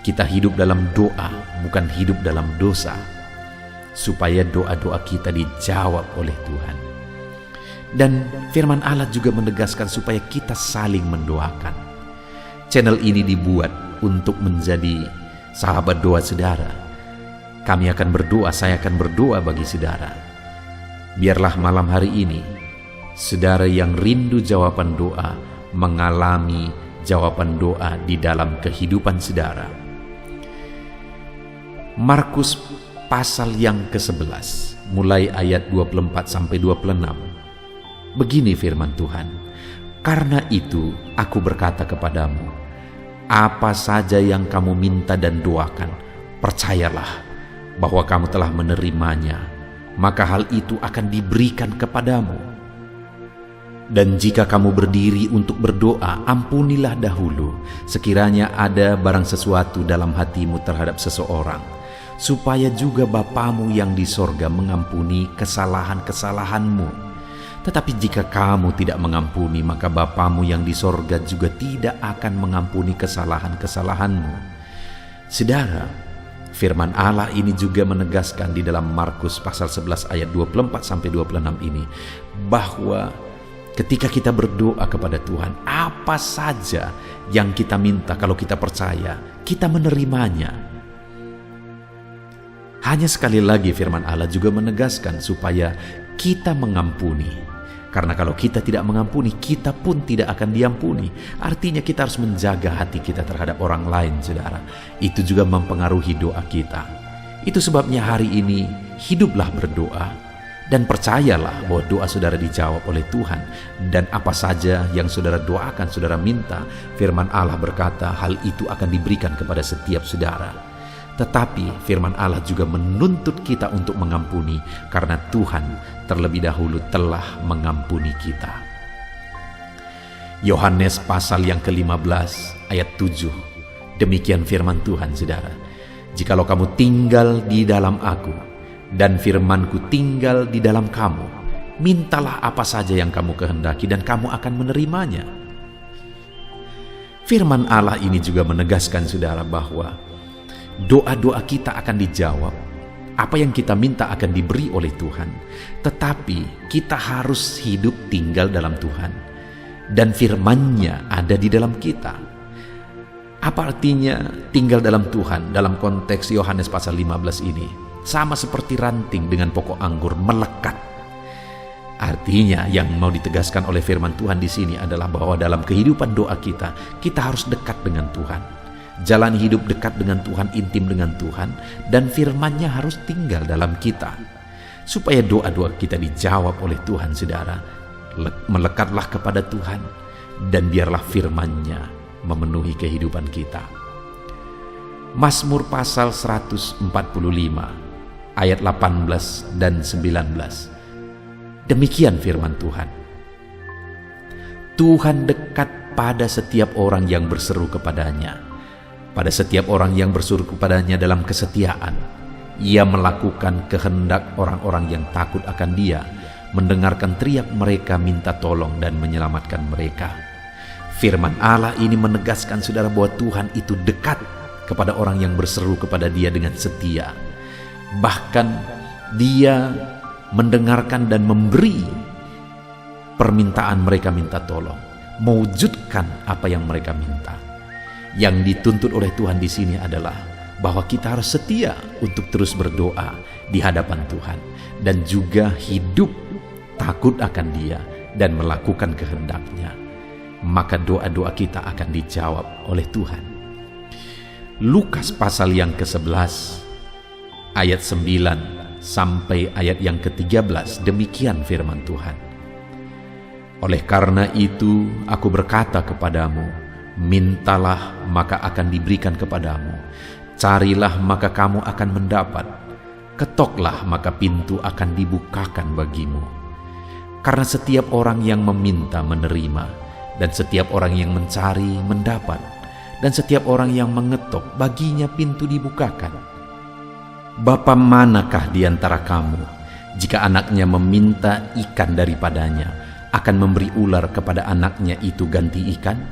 Kita hidup dalam doa, bukan hidup dalam dosa, supaya doa-doa kita dijawab oleh Tuhan. Dan firman Allah juga menegaskan supaya kita saling mendoakan. Channel ini dibuat untuk menjadi sahabat doa saudara. Kami akan berdoa, saya akan berdoa bagi saudara. Biarlah malam hari ini saudara yang rindu jawaban doa mengalami jawaban doa di dalam kehidupan saudara. Markus pasal yang ke-11 mulai ayat 24-26. Begini firman Tuhan, "Karena itu aku berkata kepadamu, apa saja yang kamu minta dan doakan, percayalah bahwa kamu telah menerimanya, maka hal itu akan diberikan kepadamu. Dan jika kamu berdiri untuk berdoa, ampunilah dahulu sekiranya ada barang sesuatu dalam hatimu terhadap seseorang, supaya juga Bapamu yang di sorga mengampuni kesalahan-kesalahanmu. Tetapi jika kamu tidak mengampuni, maka Bapamu yang di sorga juga tidak akan mengampuni kesalahan-kesalahanmu." Saudara, firman Allah ini juga menegaskan di dalam Markus pasal 11 ayat 24-26 ini, bahwa ketika kita berdoa kepada Tuhan, apa saja yang kita minta, kalau kita percaya, kita menerimanya. Hanya sekali lagi firman Allah juga menegaskan supaya kita mengampuni. Karena kalau kita tidak mengampuni, kita pun tidak akan diampuni. Artinya kita harus menjaga hati kita terhadap orang lain, saudara. Itu juga mempengaruhi doa kita. Itu sebabnya hari ini hiduplah berdoa, dan percayalah bahwa doa saudara dijawab oleh Tuhan. Dan apa saja yang saudara doakan, saudara minta, firman Allah berkata hal itu akan diberikan kepada setiap saudara. Tetapi firman Allah juga menuntut kita untuk mengampuni, karena Tuhan terlebih dahulu telah mengampuni kita. Yohanes pasal yang ke-15 ayat 7. Demikian firman Tuhan, saudara. "Jikalau kamu tinggal di dalam aku, dan firmanku tinggal di dalam kamu, mintalah apa saja yang kamu kehendaki dan kamu akan menerimanya." Firman Allah ini juga menegaskan saudara bahwa doa-doa kita akan dijawab, apa yang kita minta akan diberi oleh Tuhan. Tetapi kita harus hidup tinggal dalam Tuhan, dan firman-Nya ada di dalam kita. Apa artinya tinggal dalam Tuhan dalam konteks Yohanes pasal 15 ini? Sama seperti ranting dengan pokok anggur melekat. Artinya yang mau ditegaskan oleh firman Tuhan di sini adalah bahwa dalam kehidupan doa kita, kita harus dekat dengan Tuhan. Jalani hidup dekat dengan Tuhan, intim dengan Tuhan, dan firman-Nya harus tinggal dalam kita. Supaya doa-doa kita dijawab oleh Tuhan, saudara, melekatlah kepada Tuhan, dan biarlah firman-Nya memenuhi kehidupan kita. Mazmur pasal 145 ayat 18 dan 19. Demikian firman Tuhan, "Tuhan dekat pada setiap orang yang berseru kepadanya, pada setiap orang yang berseru kepadanya dalam kesetiaan. Ia melakukan kehendak orang-orang yang takut akan Dia, mendengarkan teriak mereka minta tolong dan menyelamatkan mereka. Firman Allah ini menegaskan saudara bahwa Tuhan itu dekat kepada orang yang berseru kepada Dia dengan setia. Bahkan Dia mendengarkan dan memberi permintaan mereka minta tolong, mewujudkan apa yang mereka minta. Yang dituntut oleh Tuhan di sini adalah bahwa kita harus setia untuk terus berdoa di hadapan Tuhan dan juga hidup takut akan Dia dan melakukan kehendak-Nya. Maka doa-doa kita akan dijawab oleh Tuhan. Lukas pasal yang ke-11 ayat 9 sampai ayat yang ke-13, demikian firman Tuhan. Oleh karena itu aku berkata kepadamu, mintalah maka akan diberikan kepadamu, carilah maka kamu akan mendapat, ketoklah maka pintu akan dibukakan bagimu. Karena setiap orang yang meminta menerima, dan setiap orang yang mencari mendapat, dan setiap orang yang mengetok baginya pintu dibukakan. Bapa manakah di antara kamu, jika anaknya meminta ikan daripadanya, akan memberi ular kepada anaknya itu ganti ikan?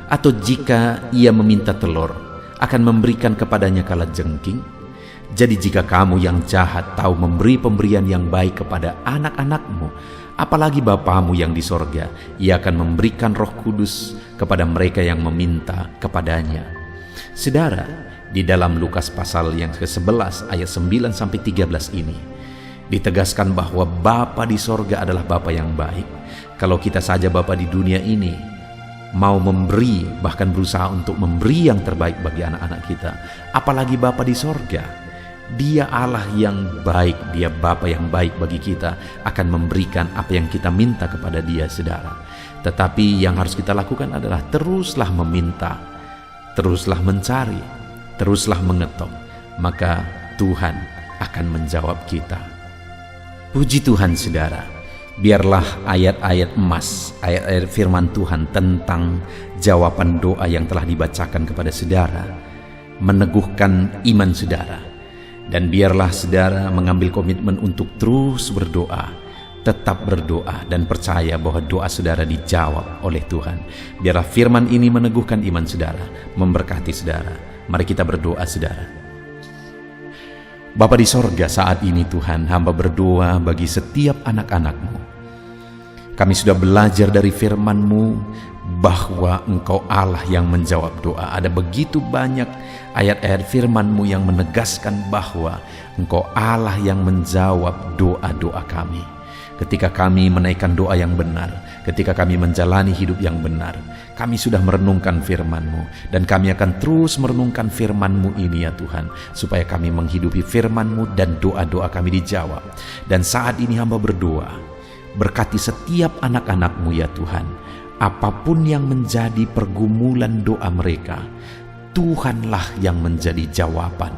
Atau jika ia meminta telur, akan memberikan kepadanya kalajengking? Jadi jika kamu yang jahat tahu memberi pemberian yang baik kepada anak-anakmu, apalagi Bapamu yang di sorga, Ia akan memberikan Roh Kudus kepada mereka yang meminta kepadanya. Saudara, di dalam Lukas pasal yang ke-11 ayat 9 sampai 13 ini ditegaskan bahwa Bapa di sorga adalah Bapa yang baik. Kalau kita saja Bapa di dunia ini mau memberi, bahkan berusaha untuk memberi yang terbaik bagi anak-anak kita, apalagi Bapa di sorga. Dia Allah yang baik, Dia Bapa yang baik bagi kita, akan memberikan apa yang kita minta kepada Dia, saudara. Tetapi yang harus kita lakukan adalah teruslah meminta, teruslah mencari, teruslah mengetok, maka Tuhan akan menjawab kita. Puji Tuhan, saudara. Biarlah ayat-ayat emas, ayat-ayat firman Tuhan tentang jawaban doa yang telah dibacakan kepada saudara meneguhkan iman saudara. Dan biarlah saudara mengambil komitmen untuk terus berdoa, tetap berdoa dan percaya bahwa doa saudara dijawab oleh Tuhan. Biarlah firman ini meneguhkan iman saudara, memberkati saudara. Mari kita berdoa, saudara. Bapa di sorga, saat ini Tuhan, hamba berdoa bagi setiap anak-anak-Mu. Kami sudah belajar dari firman-Mu bahwa Engkau Allah yang menjawab doa. Ada begitu banyak ayat-ayat firman-Mu yang menegaskan bahwa Engkau Allah yang menjawab doa-doa kami. Ketika kami menaikkan doa yang benar, ketika kami menjalani hidup yang benar, kami sudah merenungkan firman-Mu, dan kami akan terus merenungkan firman-Mu ini ya Tuhan, supaya kami menghidupi firman-Mu dan doa-doa kami dijawab. Dan saat ini hamba berdoa, berkati setiap anak-anak-Mu ya Tuhan, apapun yang menjadi pergumulan doa mereka, Tuhanlah yang menjadi jawaban.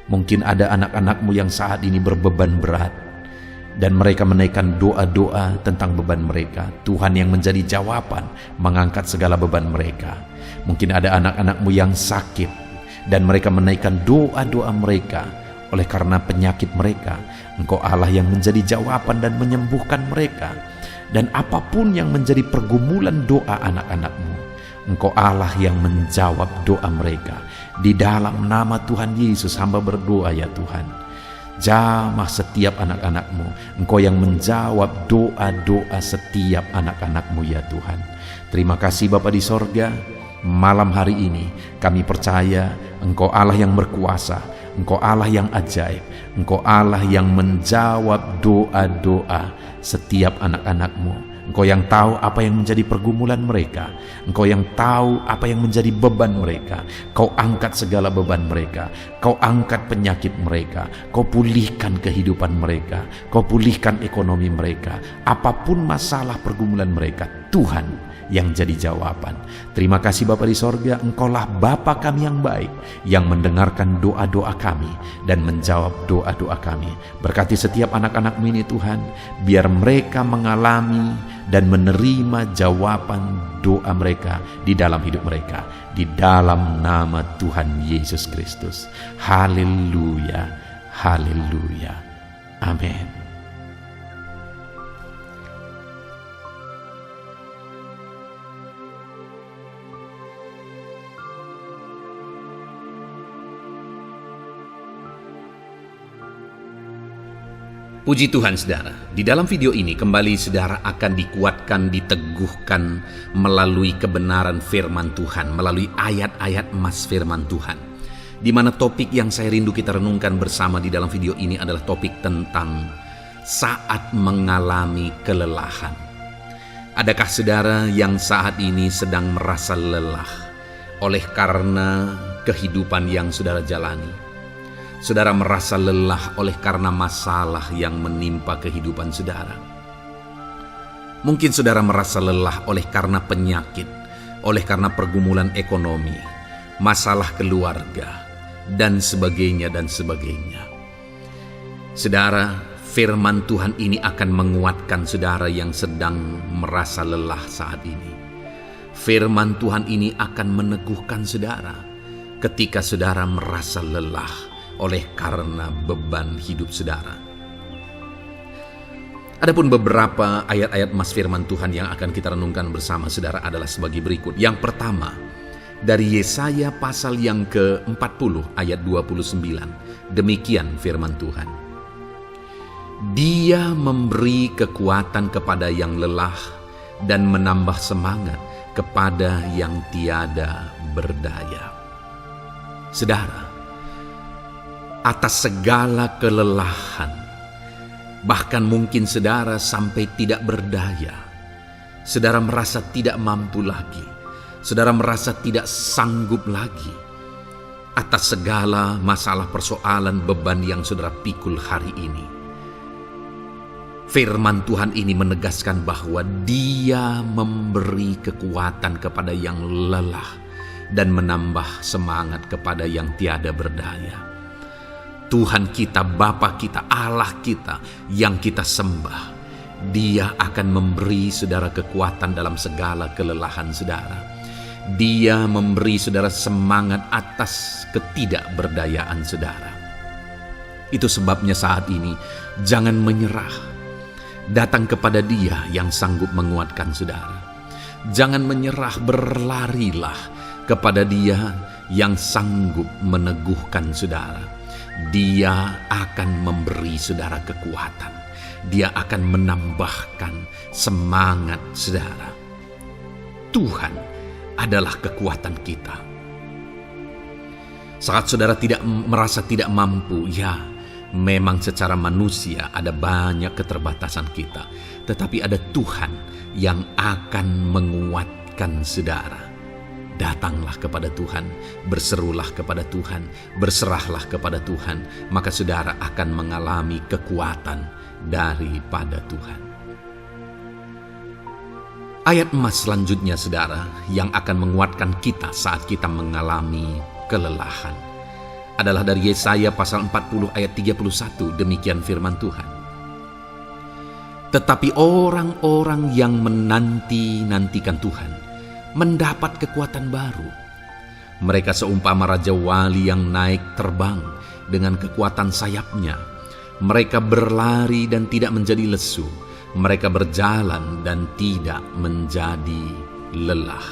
Mungkin ada anak-anak-Mu yang saat ini berbeban berat, dan mereka menaikkan doa-doa tentang beban mereka. Tuhan yang menjadi jawaban, mengangkat segala beban mereka. Mungkin ada anak-anak-Mu yang sakit, dan mereka menaikkan doa-doa mereka oleh karena penyakit mereka. Engkau Allah yang menjadi jawaban dan menyembuhkan mereka. Dan apapun yang menjadi pergumulan doa anak-anak-Mu, Engkau Allah yang menjawab doa mereka. Di dalam nama Tuhan Yesus hamba berdoa ya Tuhan, jamah setiap anak-anak-Mu. Engkau yang menjawab doa-doa setiap anak-anak-Mu ya Tuhan. Terima kasih Bapa di sorga. Malam hari ini kami percaya Engkau Allah yang berkuasa, Engkau Allah yang ajaib, Engkau Allah yang menjawab doa-doa setiap anak-anak-Mu. Engkau yang tahu apa yang menjadi pergumulan mereka. Engkau yang tahu apa yang menjadi beban mereka. Kau angkat segala beban mereka. Kau angkat penyakit mereka. Kau pulihkan kehidupan mereka. Kau pulihkan ekonomi mereka. Apapun masalah pergumulan mereka, Tuhan yang jadi jawaban. Terima kasih Bapa di sorga, Engkaulah Bapa kami yang baik, yang mendengarkan doa-doa kami dan menjawab doa-doa kami. Berkati setiap anak-anak-Mu ini Tuhan, biar mereka mengalami dan menerima jawaban doa mereka di dalam hidup mereka, di dalam nama Tuhan Yesus Kristus. Haleluya, Haleluya. Amin. Puji Tuhan saudara, di dalam video ini kembali saudara akan dikuatkan, diteguhkan melalui kebenaran firman Tuhan, melalui ayat-ayat emas firman Tuhan. Di mana topik yang saya rindu kita renungkan bersama di dalam video ini adalah topik tentang saat mengalami kelelahan. Adakah saudara yang saat ini sedang merasa lelah oleh karena kehidupan yang saudara jalani? Saudara merasa lelah oleh karena masalah yang menimpa kehidupan saudara. Mungkin saudara merasa lelah oleh karena penyakit, oleh karena pergumulan ekonomi, masalah keluarga, dan sebagainya dan sebagainya. Saudara, firman Tuhan ini akan menguatkan saudara yang sedang merasa lelah saat ini. Firman Tuhan ini akan meneguhkan saudara ketika saudara merasa lelah oleh karena beban hidup saudara. Adapun beberapa ayat-ayat emas firman Tuhan yang akan kita renungkan bersama saudara adalah sebagai berikut. Yang pertama, dari Yesaya pasal yang ke-40 ayat 29. Demikian firman Tuhan. Dia memberi kekuatan kepada yang lelah dan menambah semangat kepada yang tiada berdaya. Saudara, atas segala kelelahan, bahkan mungkin saudara sampai tidak berdaya, saudara merasa tidak mampu lagi, saudara merasa tidak sanggup lagi, atas segala masalah persoalan beban yang saudara pikul hari ini. Firman Tuhan ini menegaskan bahwa Dia memberi kekuatan kepada yang lelah dan menambah semangat kepada yang tiada berdaya. Tuhan kita, Bapa kita, Allah kita yang kita sembah, Dia akan memberi saudara kekuatan dalam segala kelelahan saudara. Dia memberi saudara semangat atas ketidakberdayaan saudara. Itu sebabnya saat ini jangan menyerah. Datang kepada Dia yang sanggup menguatkan saudara. Jangan menyerah, berlarilah kepada Dia yang sanggup meneguhkan saudara. Dia akan memberi saudara kekuatan. Dia akan menambahkan semangat saudara. Tuhan adalah kekuatan kita. Saat saudara merasa tidak mampu, ya memang secara manusia ada banyak keterbatasan kita. Tetapi ada Tuhan yang akan menguatkan saudara. Datanglah kepada Tuhan, berserulah kepada Tuhan, berserahlah kepada Tuhan, maka saudara akan mengalami kekuatan daripada Tuhan. Ayat emas selanjutnya saudara yang akan menguatkan kita saat kita mengalami kelelahan adalah dari Yesaya pasal 40 ayat 31. Demikian firman Tuhan. Tetapi orang-orang yang menanti-nantikan Tuhan mendapat kekuatan baru. Mereka seumpama Raja Wali yang naik terbang dengan kekuatan sayapnya. Mereka berlari dan tidak menjadi lesu. Mereka berjalan dan tidak menjadi lelah.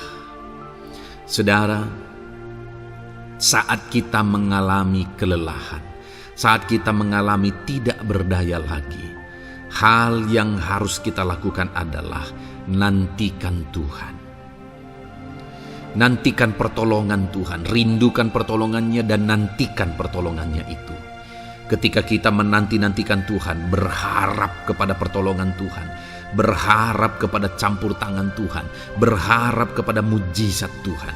Saudara, saat kita mengalami kelelahan, saat kita mengalami tidak berdaya lagi, hal yang harus kita lakukan adalah nantikan Tuhan. Nantikan pertolongan Tuhan, rindukan pertolongannya dan nantikan pertolongannya itu. Ketika kita menanti-nantikan Tuhan, berharap kepada pertolongan Tuhan, berharap kepada campur tangan Tuhan, berharap kepada mujizat Tuhan,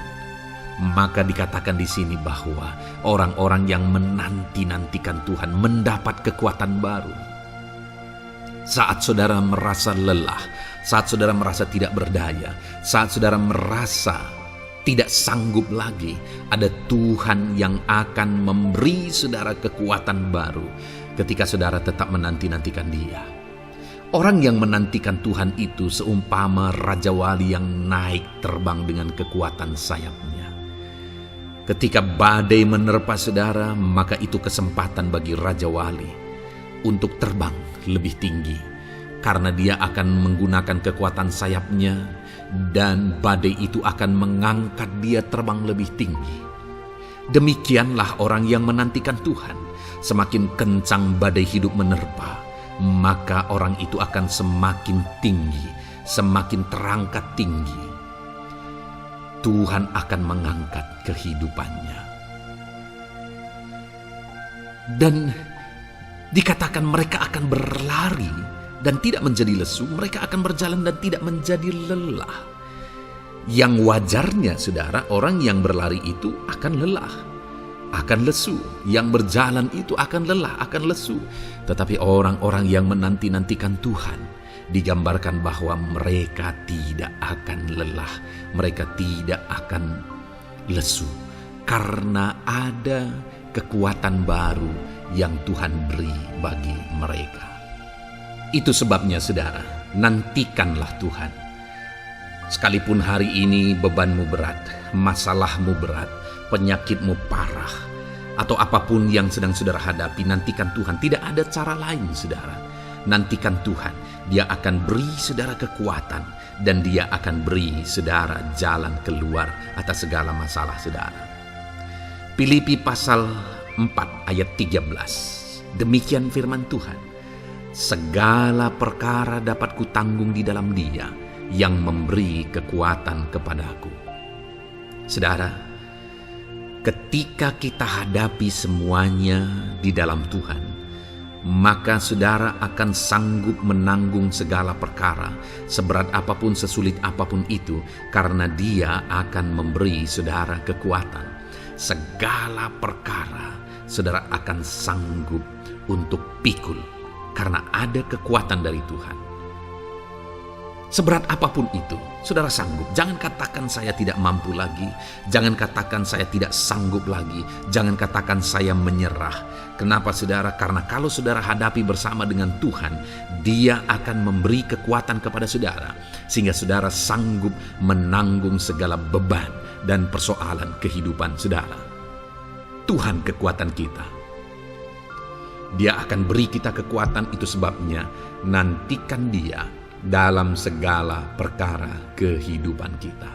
maka dikatakan di sini bahwa orang-orang yang menanti-nantikan Tuhan mendapat kekuatan baru. Saat saudara merasa lelah, saat saudara merasa tidak berdaya, saat saudara merasa tidak sanggup lagi, ada Tuhan yang akan memberi saudara kekuatan baru ketika saudara tetap menanti-nantikan Dia. Orang yang menantikan Tuhan itu seumpama Raja Wali yang naik terbang dengan kekuatan sayapnya. Ketika badai menerpa saudara, maka itu kesempatan bagi Raja Wali untuk terbang lebih tinggi, karena dia akan menggunakan kekuatan sayapnya dan badai itu akan mengangkat dia terbang lebih tinggi. Demikianlah orang yang menantikan Tuhan. Semakin kencang badai hidup menerpa, maka orang itu akan semakin tinggi, semakin terangkat tinggi. Tuhan akan mengangkat kehidupannya. Dan dikatakan mereka akan berlari dan tidak menjadi lesu, mereka akan berjalan dan tidak menjadi lelah. Yang wajarnya, saudara, orang yang berlari itu akan lelah, akan lesu. Yang berjalan itu akan lelah, akan lesu. Tetapi orang-orang yang menanti-nantikan Tuhan, digambarkan bahwa mereka tidak akan lelah, mereka tidak akan lesu, karena ada kekuatan baru yang Tuhan beri bagi mereka. Itu sebabnya, saudara, nantikanlah Tuhan. Sekalipun hari ini bebanmu berat, masalahmu berat, penyakitmu parah, atau apapun yang sedang saudara hadapi, nantikan Tuhan. Tidak ada cara lain, saudara. Nantikan Tuhan. Dia akan beri saudara kekuatan, dan dia akan beri saudara jalan keluar atas segala masalah saudara. Filipi pasal 4 ayat 13. Demikian firman Tuhan. Segala perkara dapat kutanggung di dalam Dia yang memberi kekuatan kepadaku. Saudara, ketika kita hadapi semuanya di dalam Tuhan, maka saudara akan sanggup menanggung segala perkara, seberat apapun, sesulit apapun itu, karena Dia akan memberi saudara kekuatan. Segala perkara saudara akan sanggup untuk pikul, karena ada kekuatan dari Tuhan. Seberat apapun itu, saudara sanggup. Jangan katakan saya tidak mampu lagi. Jangan katakan saya tidak sanggup lagi. Jangan katakan saya menyerah. Kenapa, saudara? Karena kalau saudara hadapi bersama dengan Tuhan, Dia akan memberi kekuatan kepada saudara, sehingga saudara sanggup menanggung segala beban dan persoalan kehidupan saudara. Tuhan kekuatan kita. Dia akan beri kita kekuatan, itu sebabnya nantikan Dia dalam segala perkara kehidupan kita.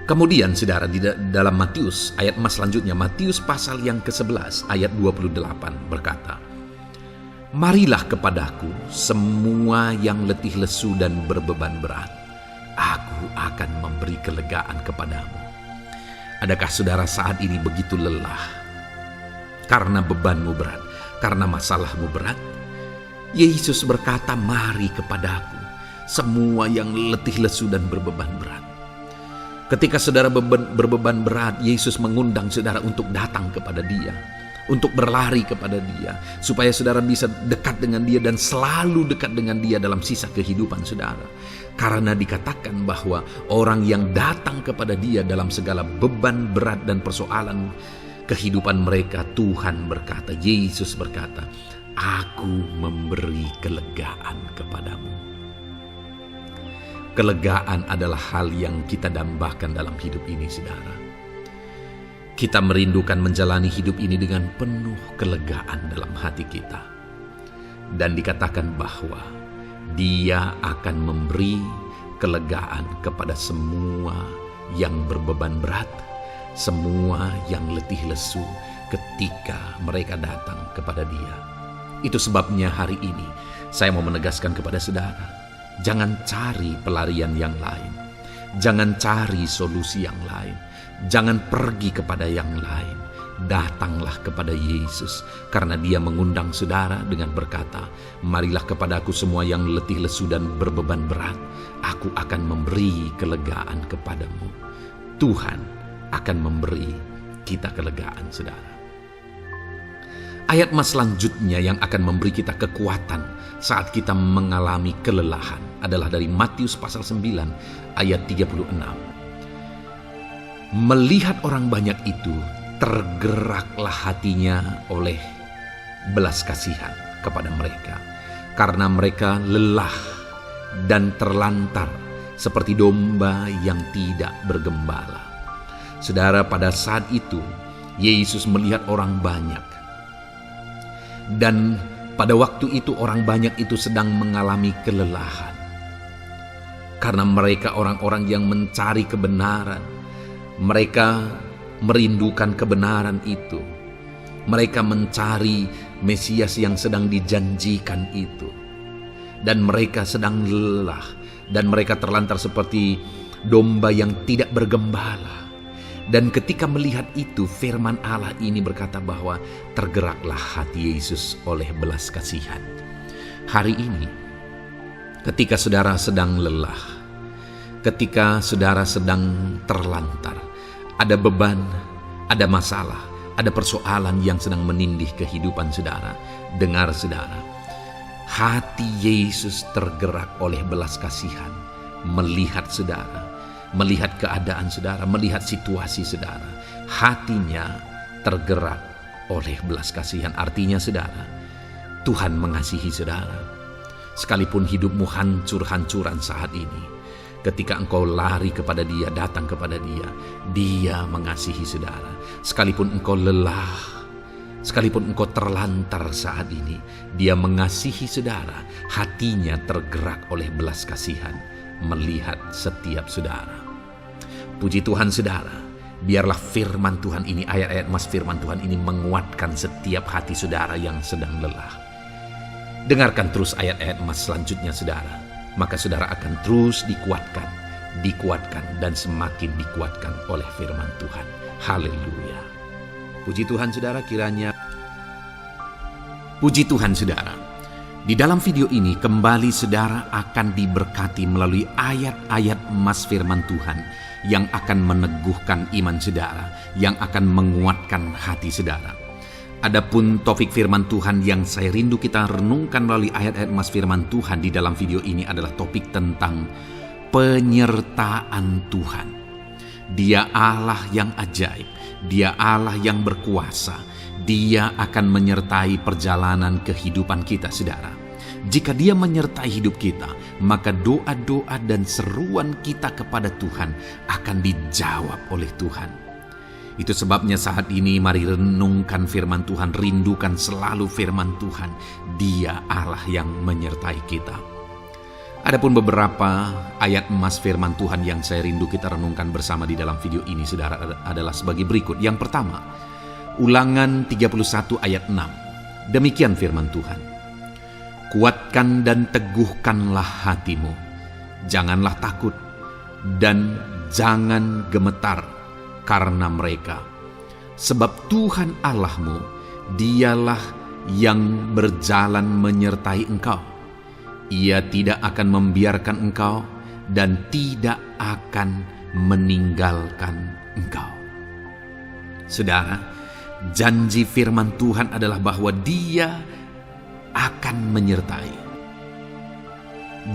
Kemudian saudara, di dalam Matius ayat selanjutnya, Matius pasal yang ke-11 ayat 28 berkata, "Marilah kepadaku semua yang letih lesu dan berbeban berat, aku akan memberi kelegaan kepadamu." Adakah saudara saat ini begitu lelah karena bebanmu berat, karena masalahmu berat? Yesus berkata, "Mari kepadaku semua yang letih lesu dan berbeban berat." Ketika saudara berbeban berat, Yesus mengundang saudara untuk datang kepada Dia, untuk berlari kepada Dia, supaya saudara bisa dekat dengan Dia dan selalu dekat dengan Dia dalam sisa kehidupan saudara. Karena dikatakan bahwa orang yang datang kepada Dia dalam segala beban berat dan persoalan kehidupan mereka, Tuhan berkata, Yesus berkata, "Aku memberi kelegaan kepadamu." Kelegaan adalah hal yang kita dambakan dalam hidup ini, saudara. Kita merindukan menjalani hidup ini dengan penuh kelegaan dalam hati kita. Dan dikatakan bahwa Dia akan memberi kelegaan kepada semua yang berbeban berat, semua yang letih lesu ketika mereka datang kepada Dia. Itu sebabnya hari ini saya mau menegaskan kepada saudara, jangan cari pelarian yang lain. Jangan cari solusi yang lain. Jangan pergi kepada yang lain. Datanglah kepada Yesus, karena Dia mengundang saudara dengan berkata, "Marilah kepadaku semua yang letih lesu dan berbeban berat, aku akan memberi kelegaan kepadamu." Tuhan akan memberi kita kelegaan, saudara. Ayat selanjutnya yang akan memberi kita kekuatan saat kita mengalami kelelahan adalah dari Matius pasal 9 ayat 36. Melihat orang banyak itu, tergeraklah hatinya oleh belas kasihan kepada mereka, karena mereka lelah dan terlantar seperti domba yang tidak bergembala. Saudara, pada saat itu Yesus melihat orang banyak. Dan pada waktu itu orang banyak itu sedang mengalami kelelahan. Karena mereka orang-orang yang mencari kebenaran. Mereka merindukan kebenaran itu. Mereka mencari Mesias yang sedang dijanjikan itu. Dan mereka sedang lelah. Dan mereka terlantar seperti domba yang tidak bergembala. Dan ketika melihat itu, firman Allah ini berkata bahwa tergeraklah hati Yesus oleh belas kasihan. Hari ini, ketika saudara sedang lelah, ketika saudara sedang terlantar, ada beban, ada masalah, ada persoalan yang sedang menindih kehidupan saudara, dengar saudara, hati Yesus tergerak oleh belas kasihan, melihat saudara, melihat keadaan saudara, melihat situasi saudara. Hatinya tergerak oleh belas kasihan. Artinya saudara, Tuhan mengasihi saudara. Sekalipun hidupmu hancur-hancuran saat ini, ketika engkau lari kepada Dia, datang kepada Dia, Dia mengasihi saudara. Sekalipun engkau lelah, sekalipun engkau terlantar saat ini, Dia mengasihi saudara. Hatinya tergerak oleh belas kasihan melihat setiap saudara. Puji Tuhan saudara, biarlah firman Tuhan ini, ayat-ayat mas firman Tuhan ini menguatkan setiap hati saudara yang sedang lelah. Dengarkan terus ayat-ayat mas selanjutnya saudara, maka saudara akan terus dikuatkan dan semakin dikuatkan oleh firman Tuhan. Haleluya. Puji Tuhan saudara, kiranya puji Tuhan saudara. Di dalam video ini kembali saudara akan diberkati melalui ayat-ayat emas firman Tuhan yang akan meneguhkan iman saudara, yang akan menguatkan hati saudara. Adapun topik firman Tuhan yang saya rindu kita renungkan melalui ayat-ayat emas firman Tuhan di dalam video ini adalah topik tentang penyertaan Tuhan. Dia Allah yang ajaib, Dia Allah yang berkuasa. Dia akan menyertai perjalanan kehidupan kita, saudara. Jika Dia menyertai hidup kita, maka doa-doa dan seruan kita kepada Tuhan akan dijawab oleh Tuhan. Itu sebabnya saat ini mari renungkan firman Tuhan, rindukan selalu firman Tuhan. Dia Allah yang menyertai kita. Adapun beberapa ayat emas firman Tuhan yang saya rindu kita renungkan bersama di dalam video ini, saudara, adalah sebagai berikut. Yang pertama, Ulangan 31 ayat 6. Demikian firman Tuhan. Kuatkan dan teguhkanlah hatimu. Janganlah takut dan jangan gemetar karena mereka. Sebab Tuhan Allahmu, Dialah yang berjalan menyertai engkau. Ia tidak akan membiarkan engkau dan tidak akan meninggalkan engkau. Saudara, janji firman Tuhan adalah bahwa Dia akan menyertai.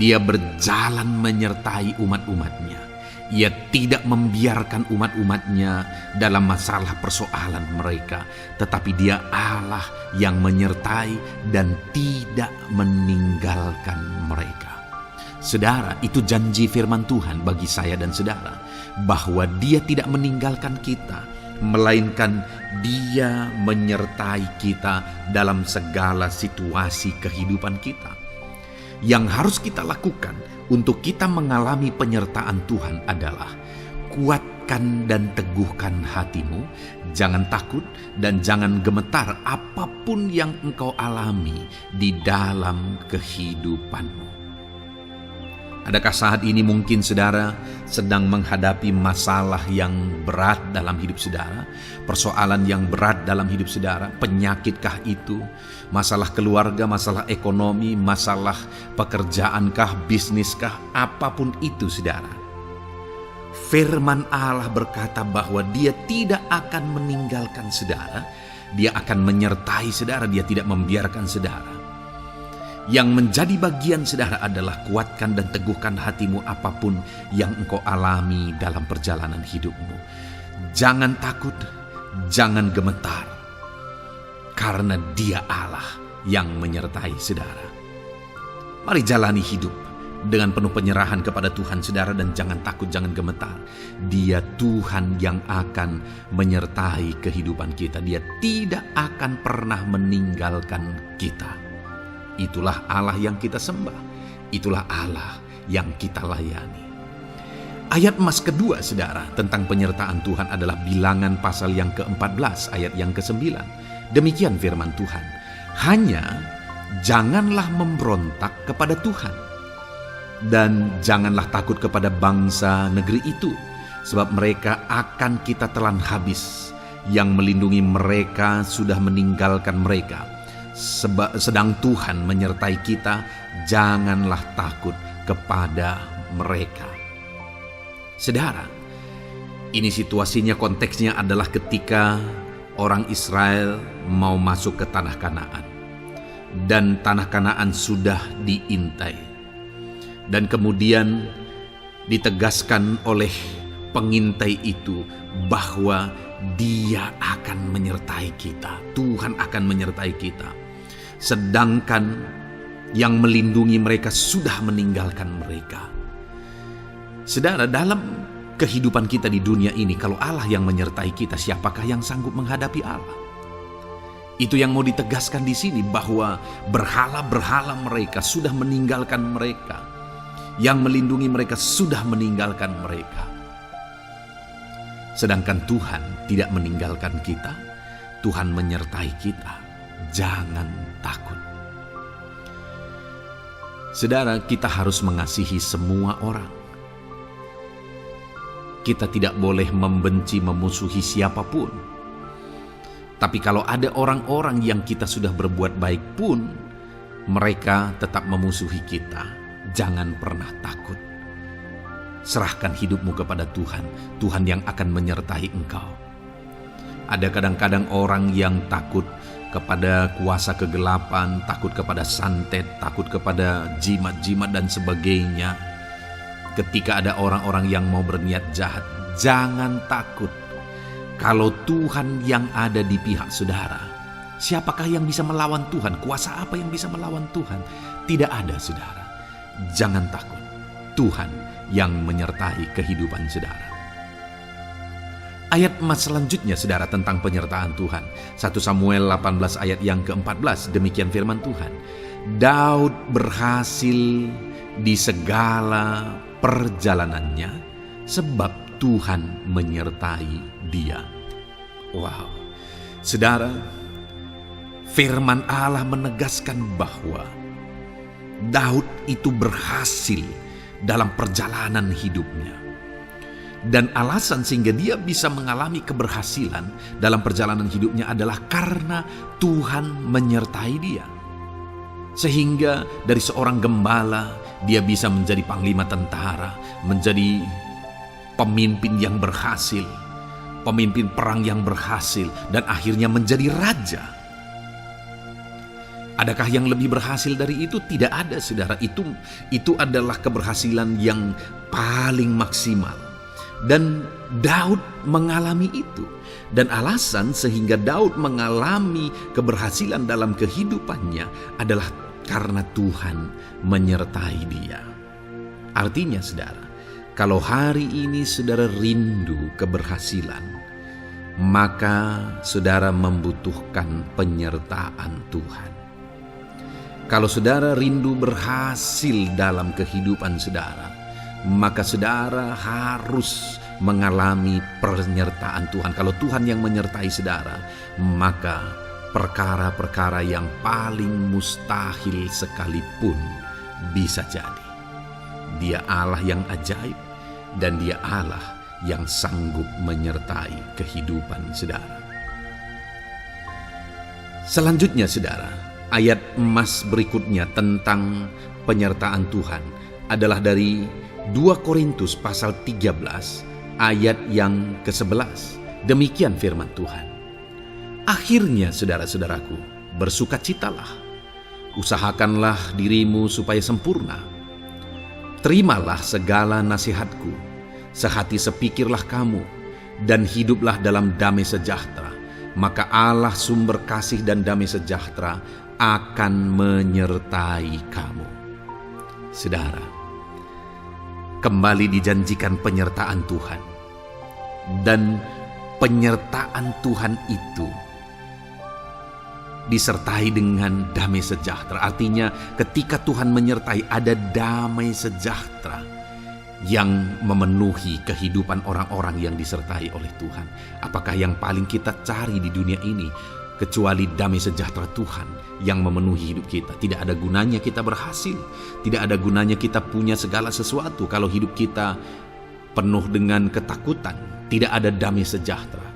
Dia berjalan menyertai umat-umatnya. Ia tidak membiarkan umat-umatnya dalam masalah persoalan mereka. Tetapi Dia Allah yang menyertai dan tidak meninggalkan mereka. Saudara, itu janji firman Tuhan bagi saya dan saudara. Bahwa Dia tidak meninggalkan kita, melainkan Dia menyertai kita dalam segala situasi kehidupan kita. Yang harus kita lakukan untuk kita mengalami penyertaan Tuhan adalah kuatkan dan teguhkan hatimu, jangan takut dan jangan gemetar apapun yang engkau alami di dalam kehidupanmu. Adakah saat ini mungkin saudara sedang menghadapi masalah yang berat dalam hidup saudara? Persoalan yang berat dalam hidup saudara? Penyakitkah itu? Masalah keluarga, masalah ekonomi, masalah pekerjaankah, bisniskah? Apapun itu saudara. Firman Allah berkata bahwa Dia tidak akan meninggalkan saudara. Dia akan menyertai saudara, Dia tidak membiarkan saudara. Yang menjadi bagian saudara adalah kuatkan dan teguhkan hatimu apapun yang engkau alami dalam perjalanan hidupmu. Jangan takut, jangan gemetar, karena Dia Allah yang menyertai saudara. Mari jalani hidup dengan penuh penyerahan kepada Tuhan, saudara, dan jangan takut, jangan gemetar. Dia Tuhan yang akan menyertai kehidupan kita. Dia tidak akan pernah meninggalkan kita. Itulah Allah yang kita sembah. Itulah Allah yang kita layani. Ayat emas kedua, saudara, tentang penyertaan Tuhan adalah Bilangan pasal yang ke-14 ayat yang ke-9. Demikian firman Tuhan. Hanya janganlah memberontak kepada Tuhan. Dan janganlah takut kepada bangsa negeri itu, sebab mereka akan kita telan habis. Yang melindungi mereka sudah meninggalkan mereka. Sedang Tuhan menyertai kita, janganlah takut kepada mereka. Saudara, ini situasinya, konteksnya adalah ketika orang Israel mau masuk ke tanah Kanaan. Dan tanah Kanaan sudah diintai. Dan kemudian ditegaskan oleh pengintai itu bahwa Dia akan menyertai kita. Tuhan akan menyertai kita. Sedangkan yang melindungi mereka sudah meninggalkan mereka. Saudara, dalam kehidupan kita di dunia ini, kalau Allah yang menyertai kita, siapakah yang sanggup menghadapi Allah? Itu yang mau ditegaskan di sini, bahwa berhala-berhala mereka sudah meninggalkan mereka. Yang melindungi mereka sudah meninggalkan mereka. Sedangkan Tuhan tidak meninggalkan kita. Tuhan menyertai kita. Jangan takut. Saudara, kita harus mengasihi semua orang. Kita tidak boleh membenci, memusuhi siapapun. Tapi kalau ada orang-orang yang kita sudah berbuat baik pun, mereka tetap memusuhi kita. Jangan pernah takut. Serahkan hidupmu kepada Tuhan. Tuhan yang akan menyertai engkau. Ada kadang-kadang orang yang takut kepada kuasa kegelapan, takut kepada santet, takut kepada jimat-jimat dan sebagainya. Ketika ada orang-orang yang mau berniat jahat, jangan takut. Kalau Tuhan yang ada di pihak saudara, siapakah yang bisa melawan Tuhan? Kuasa apa yang bisa melawan Tuhan? Tidak ada, saudara. Jangan takut. Tuhan yang menyertai kehidupan saudara. Ayat emas selanjutnya, saudara, tentang penyertaan Tuhan. 1 Samuel 18 ayat yang ke-14. Demikian firman Tuhan. Daud berhasil di segala perjalanannya sebab Tuhan menyertai dia. Wow. Saudara, firman Allah menegaskan bahwa Daud itu berhasil dalam perjalanan hidupnya. Dan alasan sehingga dia bisa mengalami keberhasilan dalam perjalanan hidupnya adalah karena Tuhan menyertai dia. Sehingga dari seorang gembala, dia bisa menjadi panglima tentara, menjadi pemimpin yang berhasil, pemimpin perang yang berhasil, dan akhirnya menjadi raja. Adakah yang lebih berhasil dari itu? Tidak ada, saudara. Itu adalah keberhasilan yang paling maksimal. Dan Daud mengalami itu. Dan alasan sehingga Daud mengalami keberhasilan dalam kehidupannya adalah karena Tuhan menyertai dia. Artinya, saudara, kalau hari ini saudara rindu keberhasilan, maka saudara membutuhkan penyertaan Tuhan. Kalau saudara rindu berhasil dalam kehidupan saudara, maka saudara harus mengalami penyertaan Tuhan. Kalau Tuhan yang menyertai saudara, maka perkara-perkara yang paling mustahil sekalipun bisa jadi. Dia Allah yang ajaib, dan Dia Allah yang sanggup menyertai kehidupan saudara. Selanjutnya, saudara, ayat emas berikutnya tentang penyertaan Tuhan adalah dari 2 Korintus pasal 13 ayat yang ke-11. Demikian firman Tuhan. Akhirnya, saudara-saudaraku, bersukacitalah. Usahakanlah dirimu supaya sempurna. Terimalah segala nasihatku. Sehati sepikirlah kamu, dan hiduplah dalam damai sejahtera. Maka Allah sumber kasih dan damai sejahtera akan menyertai kamu. Saudara, kembali dijanjikan penyertaan Tuhan. Dan penyertaan Tuhan itu disertai dengan damai sejahtera. Artinya ketika Tuhan menyertai, ada damai sejahtera yang memenuhi kehidupan orang-orang yang disertai oleh Tuhan. Apakah yang paling kita cari di dunia ini kecuali damai sejahtera Tuhan yang memenuhi hidup kita? Tidak ada gunanya kita berhasil, tidak ada gunanya kita punya segala sesuatu kalau hidup kita penuh dengan ketakutan, tidak ada damai sejahtera.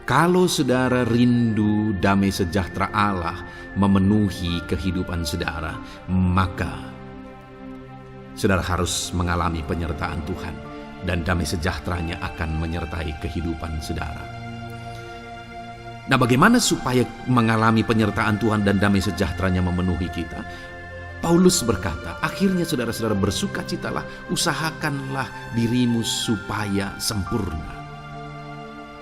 Kalau saudara rindu damai sejahtera Allah memenuhi kehidupan saudara, maka saudara harus mengalami penyertaan Tuhan, dan damai sejahteranya akan menyertai kehidupan saudara. Nah, bagaimana supaya mengalami penyertaan Tuhan dan damai sejahteranya memenuhi kita? Paulus berkata, akhirnya saudara-saudara bersukacitalah, usahakanlah dirimu supaya sempurna.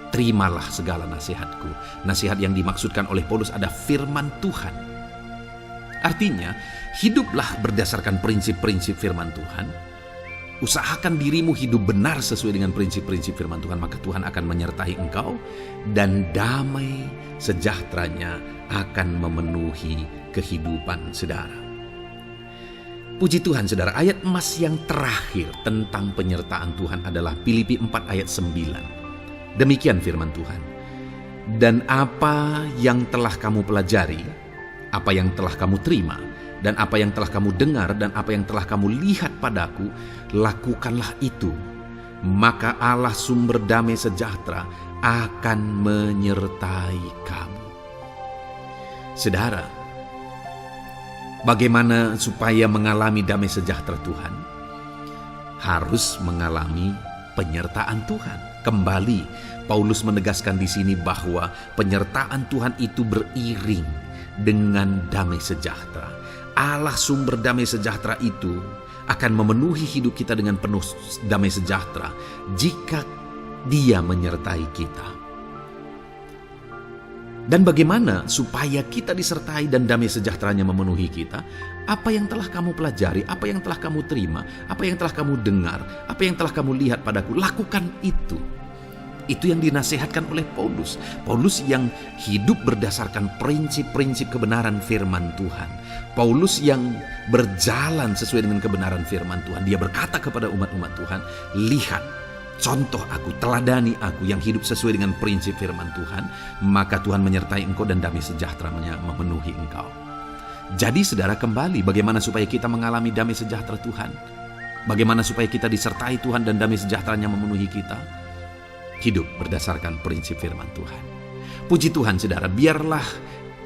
Terimalah segala nasihatku. Nasihat yang dimaksudkan oleh Paulus ada firman Tuhan. Artinya, hiduplah berdasarkan prinsip-prinsip firman Tuhan. Usahakan dirimu hidup benar sesuai dengan prinsip-prinsip firman Tuhan, maka Tuhan akan menyertai engkau dan damai sejahteranya akan memenuhi kehidupan saudara. Puji Tuhan saudara, ayat emas yang terakhir tentang penyertaan Tuhan adalah Filipi 4 ayat 9. Demikian firman Tuhan. Dan apa yang telah kamu pelajari, apa yang telah kamu terima, dan apa yang telah kamu dengar, dan apa yang telah kamu lihat padaku, lakukanlah itu. Maka Allah sumber damai sejahtera akan menyertai kamu. Saudara, bagaimana supaya mengalami damai sejahtera Tuhan? Harus mengalami penyertaan Tuhan. Kembali, Paulus menegaskan di sini bahwa penyertaan Tuhan itu beriring dengan damai sejahtera. Allah sumber damai sejahtera itu akan memenuhi hidup kita dengan penuh damai sejahtera jika Dia menyertai kita. Dan bagaimana supaya kita disertai dan damai sejahteranya memenuhi kita? Apa yang telah kamu pelajari, apa yang telah kamu terima, apa yang telah kamu dengar, apa yang telah kamu lihat padaku, lakukan itu. Itu yang dinasihatkan oleh Paulus. Paulus yang hidup berdasarkan prinsip-prinsip kebenaran firman Tuhan. Paulus yang berjalan sesuai dengan kebenaran firman Tuhan. Dia berkata kepada umat-umat Tuhan, lihat, contoh aku, teladani aku yang hidup sesuai dengan prinsip firman Tuhan, maka Tuhan menyertai engkau dan damai sejahteranya memenuhi engkau. Jadi saudara, kembali bagaimana supaya kita mengalami damai sejahtera Tuhan? Bagaimana supaya kita disertai Tuhan dan damai sejahteranya memenuhi kita? Hidup berdasarkan prinsip firman Tuhan. Puji Tuhan saudara, biarlah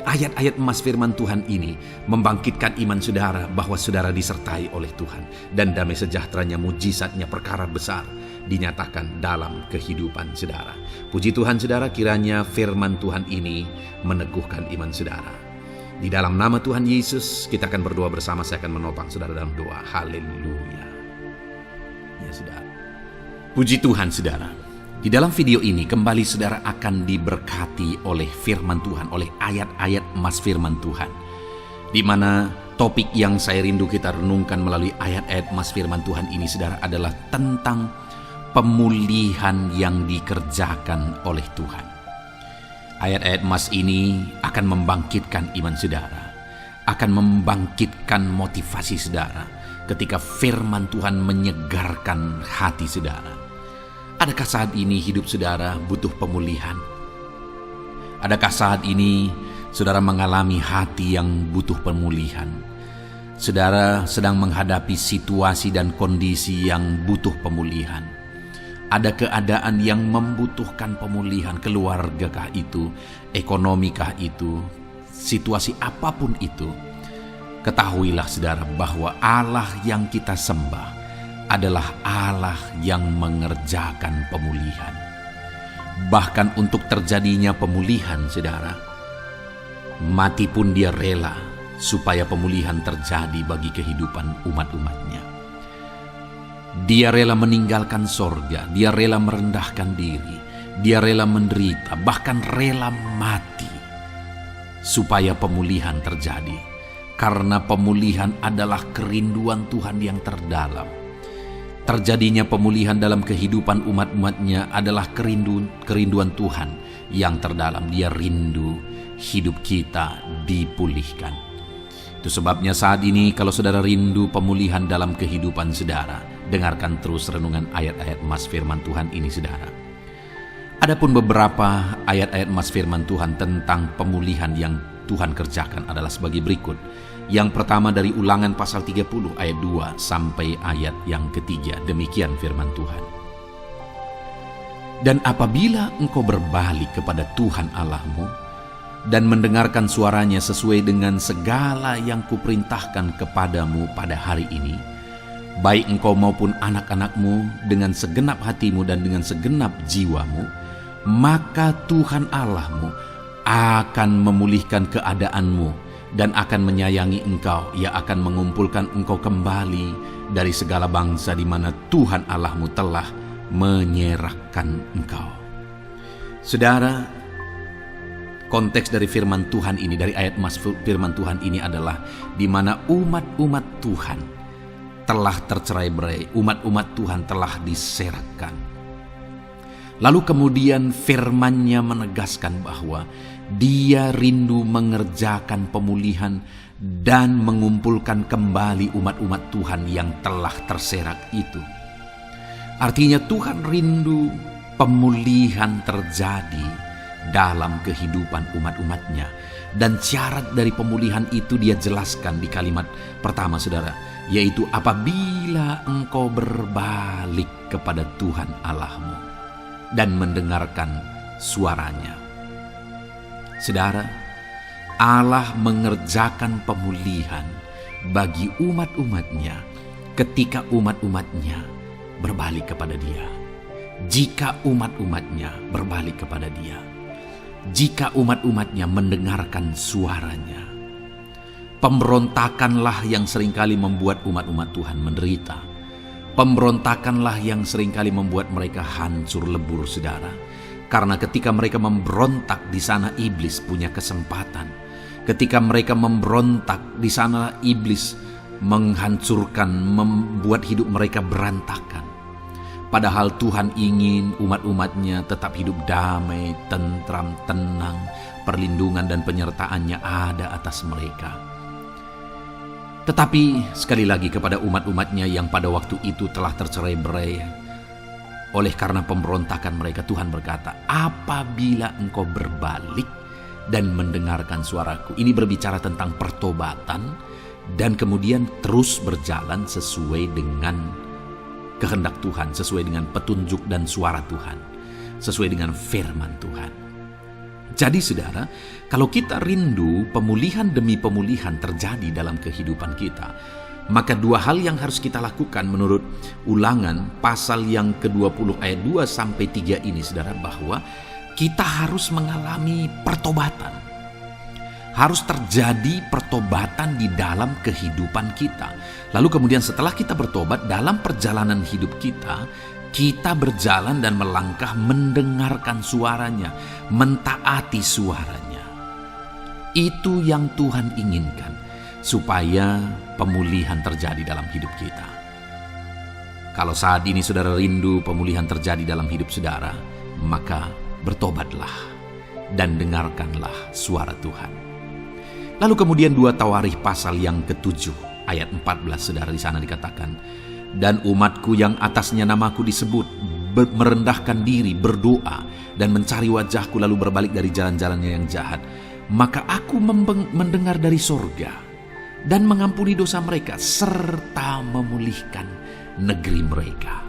ayat-ayat emas firman Tuhan ini membangkitkan iman saudara bahwa saudara disertai oleh Tuhan. Dan damai sejahteranya, mujizatnya, perkara besar dinyatakan dalam kehidupan saudara. Puji Tuhan saudara, kiranya firman Tuhan ini meneguhkan iman saudara. Di dalam nama Tuhan Yesus kita akan berdoa bersama. Saya akan menopang saudara dalam doa. Haleluya. Ya saudara. Puji Tuhan saudara. Di dalam video ini kembali saudara akan diberkati oleh firman Tuhan, oleh ayat-ayat emas firman Tuhan. Di mana topik yang saya rindu kita renungkan melalui ayat-ayat emas firman Tuhan ini saudara adalah tentang pemulihan yang dikerjakan oleh Tuhan. Ayat-ayat emas ini akan membangkitkan iman saudara, akan membangkitkan motivasi saudara ketika firman Tuhan menyegarkan hati saudara. Adakah saat ini hidup saudara butuh pemulihan? Adakah saat ini saudara mengalami hati yang butuh pemulihan? Saudara sedang menghadapi situasi dan kondisi yang butuh pemulihan. Ada keadaan yang membutuhkan pemulihan, keluargakah itu, ekonomikah itu, situasi apapun itu. Ketahuilah saudara bahwa Allah yang kita sembah adalah Allah yang mengerjakan pemulihan. Bahkan untuk terjadinya pemulihan saudara, mati pun Dia rela supaya pemulihan terjadi bagi kehidupan umat-umatnya. Dia rela meninggalkan sorga, Dia rela merendahkan diri, Dia rela menderita, bahkan rela mati supaya pemulihan terjadi. Karena pemulihan adalah kerinduan Tuhan yang terdalam. terjadinya pemulihan dalam kehidupan umat-umatnya adalah kerinduan Tuhan yang terdalam. Dia rindu hidup kita dipulihkan. Itu sebabnya saat ini kalau saudara rindu pemulihan dalam kehidupan saudara, dengarkan terus renungan ayat-ayat emas firman Tuhan ini saudara. Adapun beberapa ayat-ayat emas firman Tuhan tentang pemulihan yang Tuhan kerjakan adalah sebagai berikut. Yang pertama dari Ulangan pasal 30 ayat 2 sampai ayat yang ketiga. Demikian firman Tuhan. Dan apabila engkau berbalik kepada Tuhan Allahmu dan mendengarkan suaranya sesuai dengan segala yang kuperintahkan kepadamu pada hari ini, baik engkau maupun anak-anakmu dengan segenap hatimu dan dengan segenap jiwamu, maka Tuhan Allahmu akan memulihkan keadaanmu dan akan menyayangi engkau. Ia akan mengumpulkan engkau kembali dari segala bangsa di mana Tuhan Allahmu telah menyerahkan engkau. Saudara, konteks dari firman Tuhan ini, dari ayat emas firman Tuhan ini adalah di mana umat-umat Tuhan telah tercerai-berai, umat-umat Tuhan telah diserahkan. Lalu kemudian firman-Nya menegaskan bahwa Dia rindu mengerjakan pemulihan dan mengumpulkan kembali umat-umat Tuhan yang telah terserak itu. Artinya Tuhan rindu pemulihan terjadi dalam kehidupan umat-umatnya. Dan syarat dari pemulihan itu Dia jelaskan di kalimat pertama saudara, yaitu apabila engkau berbalik kepada Tuhan Allahmu dan mendengarkan suaranya. Saudara, Allah mengerjakan pemulihan bagi umat-umatnya ketika umat-umatnya berbalik kepada Dia. Jika umat-umatnya berbalik kepada Dia, jika umat-umatnya mendengarkan suaranya. Pemberontakanlah yang seringkali membuat umat-umat Tuhan menderita. Pemberontakanlah yang seringkali membuat mereka hancur lebur saudara. Karena ketika mereka memberontak, di sana iblis punya kesempatan. Ketika mereka memberontak, di sana iblis menghancurkan, membuat hidup mereka berantakan. Padahal Tuhan ingin umat-umatnya tetap hidup damai, tentram, tenang, perlindungan dan penyertaan-Nya ada atas mereka. Tetapi sekali lagi kepada umat-umatnya yang pada waktu itu telah tercerai-berai, oleh karena pemberontakan mereka, Tuhan berkata, apabila engkau berbalik dan mendengarkan suaraku. Ini berbicara tentang pertobatan dan kemudian terus berjalan sesuai dengan kehendak Tuhan, sesuai dengan petunjuk dan suara Tuhan, sesuai dengan firman Tuhan. Jadi saudara, kalau kita rindu pemulihan demi pemulihan terjadi dalam kehidupan kita, maka dua hal yang harus kita lakukan menurut Ulangan pasal yang ke-20 ayat 2 sampai 3 ini saudara, bahwa kita harus mengalami pertobatan. Harus terjadi pertobatan di dalam kehidupan kita. Lalu kemudian setelah kita bertobat, dalam perjalanan hidup kita berjalan dan melangkah mendengarkan suaranya, mentaati suaranya. Itu yang Tuhan inginkan, supaya pemulihan terjadi dalam hidup kita. Kalau saat ini saudara rindu pemulihan terjadi dalam hidup saudara, maka bertobatlah dan dengarkanlah suara Tuhan. Lalu kemudian 2 Tawarikh pasal yang ke-7 ayat 14 saudara, di sana dikatakan, dan umatku yang atasnya namaku disebut merendahkan diri, berdoa dan mencari wajahku lalu berbalik dari jalan-jalannya yang jahat, maka aku mendengar dari sorga dan mengampuni dosa mereka serta memulihkan negeri mereka.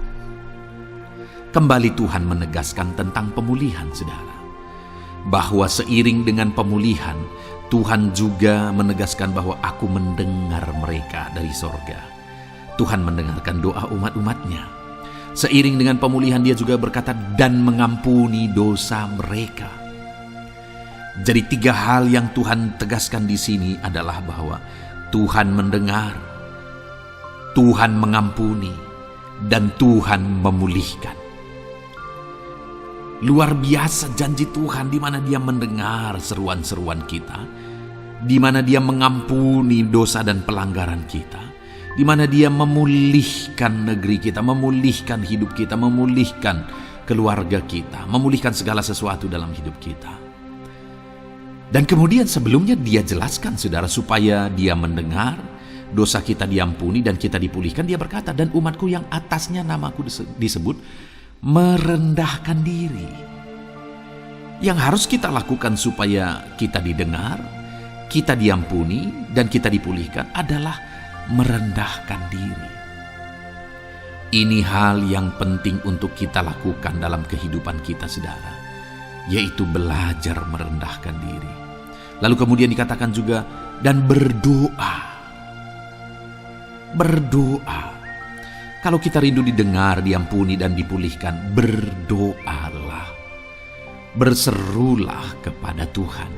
Kembali Tuhan menegaskan tentang pemulihan saudara, bahwa seiring dengan pemulihan Tuhan juga menegaskan bahwa aku mendengar mereka dari sorga. Tuhan mendengarkan doa umat-umatnya. Seiring dengan pemulihan Dia juga berkata dan mengampuni dosa mereka. Jadi 3 hal yang Tuhan tegaskan di sini adalah bahwa Tuhan mendengar, Tuhan mengampuni, dan Tuhan memulihkan. Luar biasa janji Tuhan di mana Dia mendengar seruan-seruan kita, di mana Dia mengampuni dosa dan pelanggaran kita, di mana Dia memulihkan negeri kita, memulihkan hidup kita, memulihkan keluarga kita, memulihkan segala sesuatu dalam hidup kita. Dan kemudian sebelumnya Dia jelaskan, saudara, supaya Dia mendengar, dosa kita diampuni dan kita dipulihkan. Dia berkata, dan umatku yang atasnya namaku disebut merendahkan diri. Yang harus kita lakukan supaya kita didengar, kita diampuni, dan kita dipulihkan adalah merendahkan diri. Ini hal yang penting untuk kita lakukan dalam kehidupan kita, saudara, yaitu belajar merendahkan diri. Lalu kemudian dikatakan juga, dan berdoa. Berdoa. Kalau kita rindu didengar, diampuni, dan dipulihkan, berdoalah. Berserulah kepada Tuhan.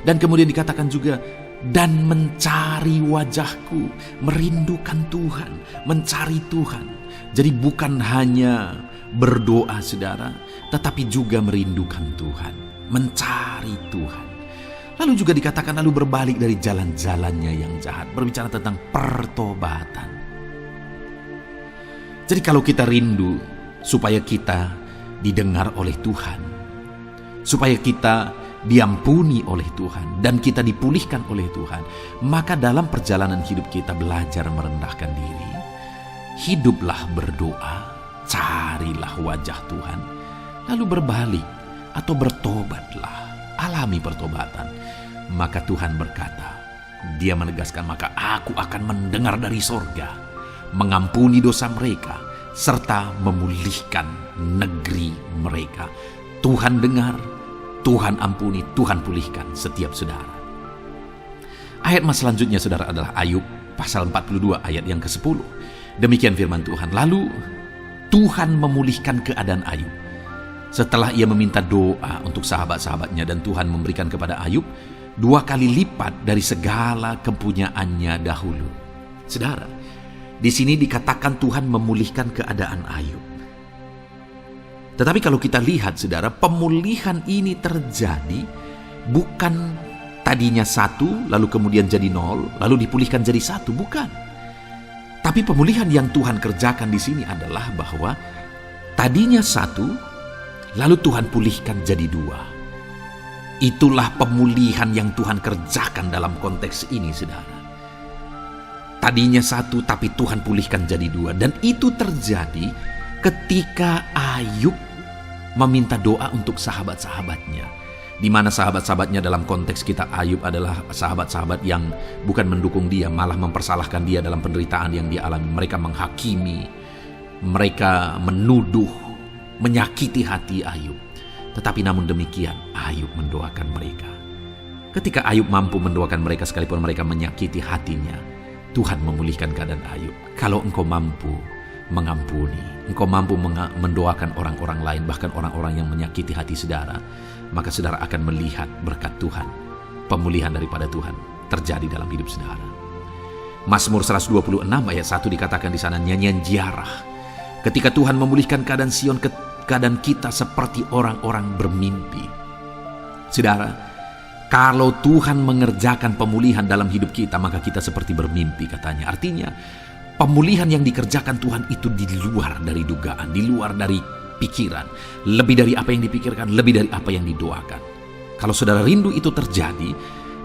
Dan kemudian dikatakan juga, dan mencari wajahku, merindukan Tuhan, mencari Tuhan. Jadi bukan hanya berdoa, saudara, tetapi juga merindukan Tuhan, mencari Tuhan. Lalu juga dikatakan, lalu berbalik dari jalan-jalannya yang jahat. Berbicara tentang pertobatan. Jadi kalau kita rindu supaya kita didengar oleh Tuhan, supaya kita diampuni oleh Tuhan, dan kita dipulihkan oleh Tuhan, maka dalam perjalanan hidup kita belajar merendahkan diri. Hiduplah berdoa, carilah wajah Tuhan, lalu berbalik atau bertobatlah, alami pertobatan. Maka Tuhan berkata, Dia menegaskan, maka aku akan mendengar dari sorga, mengampuni dosa mereka, serta memulihkan negeri mereka. Tuhan dengar, Tuhan ampuni, Tuhan pulihkan setiap saudara. Ayat mas selanjutnya, saudara, adalah Ayub pasal 42 ayat yang ke-10. Demikian firman Tuhan. Lalu Tuhan memulihkan keadaan Ayub. Setelah ia meminta doa untuk sahabat-sahabatnya, dan Tuhan memberikan kepada Ayub 2 kali lipat dari segala kepunyaannya dahulu. Saudara, di sini dikatakan Tuhan memulihkan keadaan Ayub. Tetapi kalau kita lihat, saudara, pemulihan ini terjadi bukan tadinya 1, lalu kemudian jadi 0, lalu dipulihkan jadi 1, bukan. Tapi pemulihan yang Tuhan kerjakan di sini adalah bahwa tadinya 1, lalu Tuhan pulihkan jadi 2. Itulah pemulihan yang Tuhan kerjakan dalam konteks ini, saudara. Tadinya 1, tapi Tuhan pulihkan jadi 2. Dan itu terjadi ketika Ayub meminta doa untuk sahabat-sahabatnya. Di mana sahabat-sahabatnya dalam konteks kita, Ayub adalah sahabat-sahabat yang bukan mendukung dia, malah mempersalahkan dia dalam penderitaan yang dia alami. Mereka menghakimi, mereka menuduh, menyakiti hati Ayub. Tetapi namun demikian, Ayub mendoakan mereka. Ketika Ayub mampu mendoakan mereka sekalipun mereka menyakiti hatinya, Tuhan memulihkan keadaan Ayub. Kalau engkau mampu mengampuni, engkau mampu mendoakan orang-orang lain, bahkan orang-orang yang menyakiti hati saudara, maka saudara akan melihat berkat Tuhan, pemulihan daripada Tuhan terjadi dalam hidup saudara. Mazmur 126 ayat 1 dikatakan di sana, nyanyian ziarah. Ketika Tuhan memulihkan keadaan Sion, keadaan kita seperti orang-orang bermimpi. Saudara, kalau Tuhan mengerjakan pemulihan dalam hidup kita, maka kita seperti bermimpi, katanya. Artinya, pemulihan yang dikerjakan Tuhan itu di luar dari dugaan, di luar dari pikiran, lebih dari apa yang dipikirkan, lebih dari apa yang didoakan. Kalau saudara rindu itu terjadi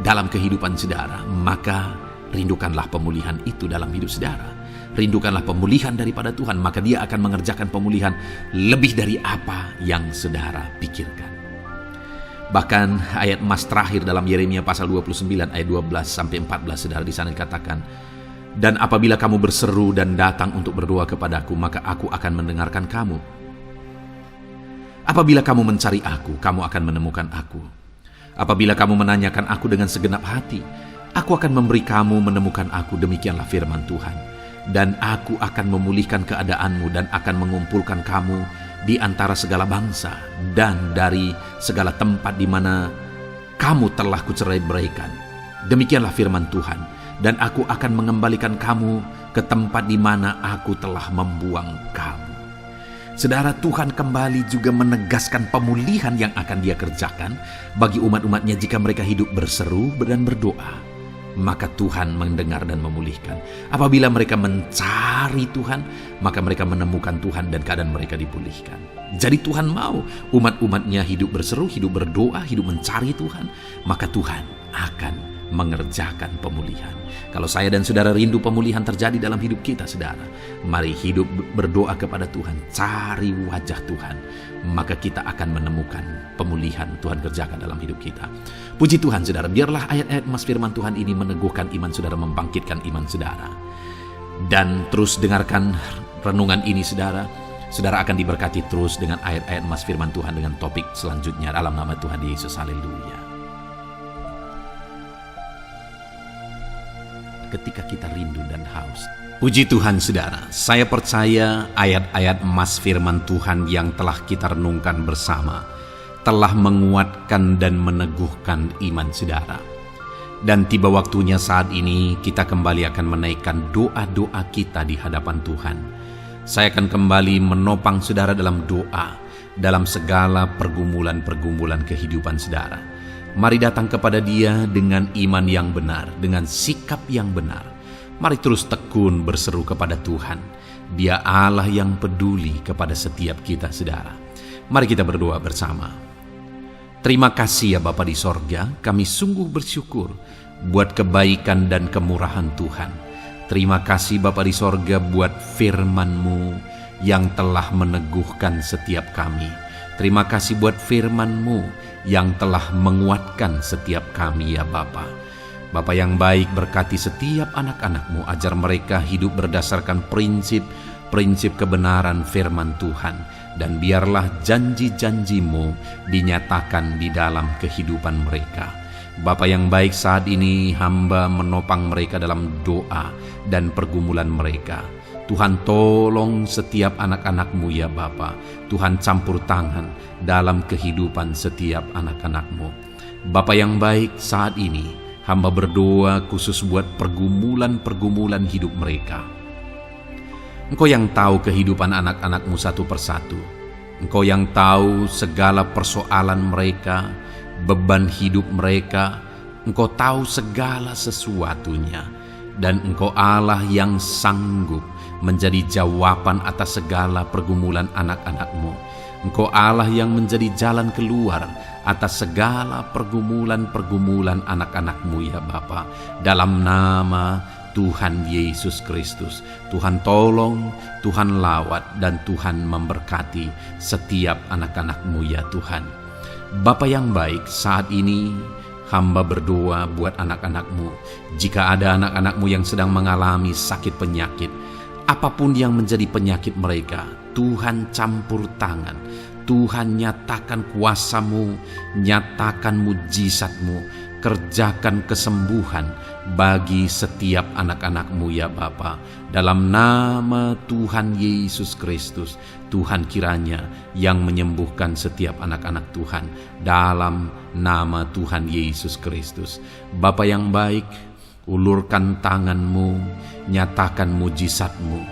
dalam kehidupan saudara, maka rindukanlah pemulihan itu dalam hidup saudara. Rindukanlah pemulihan daripada Tuhan, maka Dia akan mengerjakan pemulihan lebih dari apa yang saudara pikirkan. Bahkan ayat emas terakhir dalam Yeremia pasal 29 ayat 12 sampai 14, saudara, di sana dikatakan, dan apabila kamu berseru dan datang untuk berdoa kepadaku, maka aku akan mendengarkan kamu. Apabila kamu mencari aku, kamu akan menemukan aku. Apabila kamu menanyakan aku dengan segenap hati, aku akan memberi kamu menemukan aku, demikianlah firman Tuhan. Dan aku akan memulihkan keadaanmu dan akan mengumpulkan kamu di antara segala bangsa dan dari segala tempat di mana kamu telah kucerai-beraikan. Demikianlah firman Tuhan. Dan aku akan mengembalikan kamu ke tempat di mana aku telah membuang kamu. Saudara, Tuhan kembali juga menegaskan pemulihan yang akan Dia kerjakan bagi umat-umatnya jika mereka hidup berseru dan berdoa. maka Tuhan mendengar dan memulihkan. Apabila mereka mencari Tuhan, maka mereka menemukan Tuhan dan keadaan mereka dipulihkan. Jadi Tuhan mau umat-umatnya hidup berseru, hidup berdoa, hidup mencari Tuhan, maka Tuhan akan mengerjakan pemulihan. Kalau saya dan saudara rindu pemulihan terjadi dalam hidup kita, saudara, mari hidup berdoa kepada Tuhan, cari wajah Tuhan, maka kita akan menemukan pemulihan Tuhan kerjakan dalam hidup kita. Puji Tuhan, saudara, biarlah ayat-ayat mas firman Tuhan ini meneguhkan iman saudara, membangkitkan iman saudara. Dan terus dengarkan renungan ini, saudara. Saudara akan diberkati terus dengan ayat-ayat mas firman Tuhan dengan topik selanjutnya dalam nama Tuhan Yesus. Haleluya. Ketika kita rindu dan haus. Puji Tuhan, saudara, saya percaya ayat-ayat mas firman Tuhan yang telah kita renungkan bersama telah menguatkan dan meneguhkan iman saudara. Dan tiba waktunya saat ini kita kembali akan menaikkan doa-doa kita di hadapan Tuhan. Saya akan kembali menopang saudara dalam doa, dalam segala pergumulan-pergumulan kehidupan saudara. Mari datang kepada Dia dengan iman yang benar, dengan sikap yang benar. Mari terus tekun berseru kepada Tuhan. Dia Allah yang peduli kepada setiap kita, saudara. Mari kita berdoa bersama. Terima kasih ya Bapa di sorga, kami sungguh bersyukur buat kebaikan dan kemurahan Tuhan. Terima kasih Bapa di sorga buat firman-Mu yang telah meneguhkan setiap kami. Terima kasih buat firman-Mu yang telah menguatkan setiap kami ya Bapa. Bapa yang baik, berkati setiap anak-anak-Mu, ajar mereka hidup berdasarkan prinsip kebenaran firman Tuhan. Dan biarlah janji-janji-Mu dinyatakan di dalam kehidupan mereka. Bapa yang baik, saat ini hamba menopang mereka dalam doa dan pergumulan mereka. Tuhan tolong setiap anak-anak-Mu ya Bapa. Tuhan campur tangan dalam kehidupan setiap anak-anak-Mu. Bapa yang baik, saat ini hamba berdoa khusus buat pergumulan-pergumulan hidup mereka. Engkau yang tahu kehidupan anak-anak-Mu satu persatu. Engkau yang tahu segala persoalan mereka, beban hidup mereka. Engkau tahu segala sesuatunya. Dan Engkau Allah yang sanggup menjadi jawaban atas segala pergumulan anak-anak-Mu. Engkau Allah yang menjadi jalan keluar atas segala pergumulan-pergumulan anak-anak-Mu ya Bapa. Dalam nama Tuhan Yesus Kristus, Tuhan tolong, Tuhan lawat, dan Tuhan memberkati setiap anak-anak-Mu ya Tuhan. Bapa yang baik, saat ini hamba berdoa buat anak-anak-Mu. Jika ada anak-anak-Mu yang sedang mengalami sakit penyakit, apapun yang menjadi penyakit mereka, Tuhan campur tangan. Tuhan nyatakan kuasa-Mu, nyatakan mujizat-Mu, kerjakan kesembuhan bagi setiap anak-anak-Mu ya Bapa. Dalam nama Tuhan Yesus Kristus, Tuhan kiranya yang menyembuhkan setiap anak-anak Tuhan. Dalam nama Tuhan Yesus Kristus. Bapa yang baik, ulurkan tangan-Mu, nyatakan mujizat-Mu,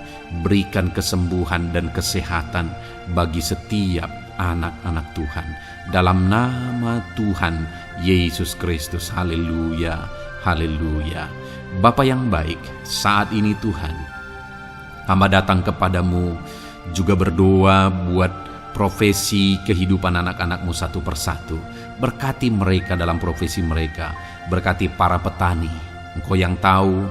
berikan kesembuhan dan kesehatan bagi setiap anak-anak Tuhan. Dalam nama Tuhan Yesus Kristus. Haleluya, haleluya. Bapa yang baik, saat ini Tuhan, hamba datang kepadamu juga berdoa buat profesi kehidupan anak-anak-Mu satu persatu. Berkati mereka dalam profesi mereka. Berkati para petani. Engkau yang tahu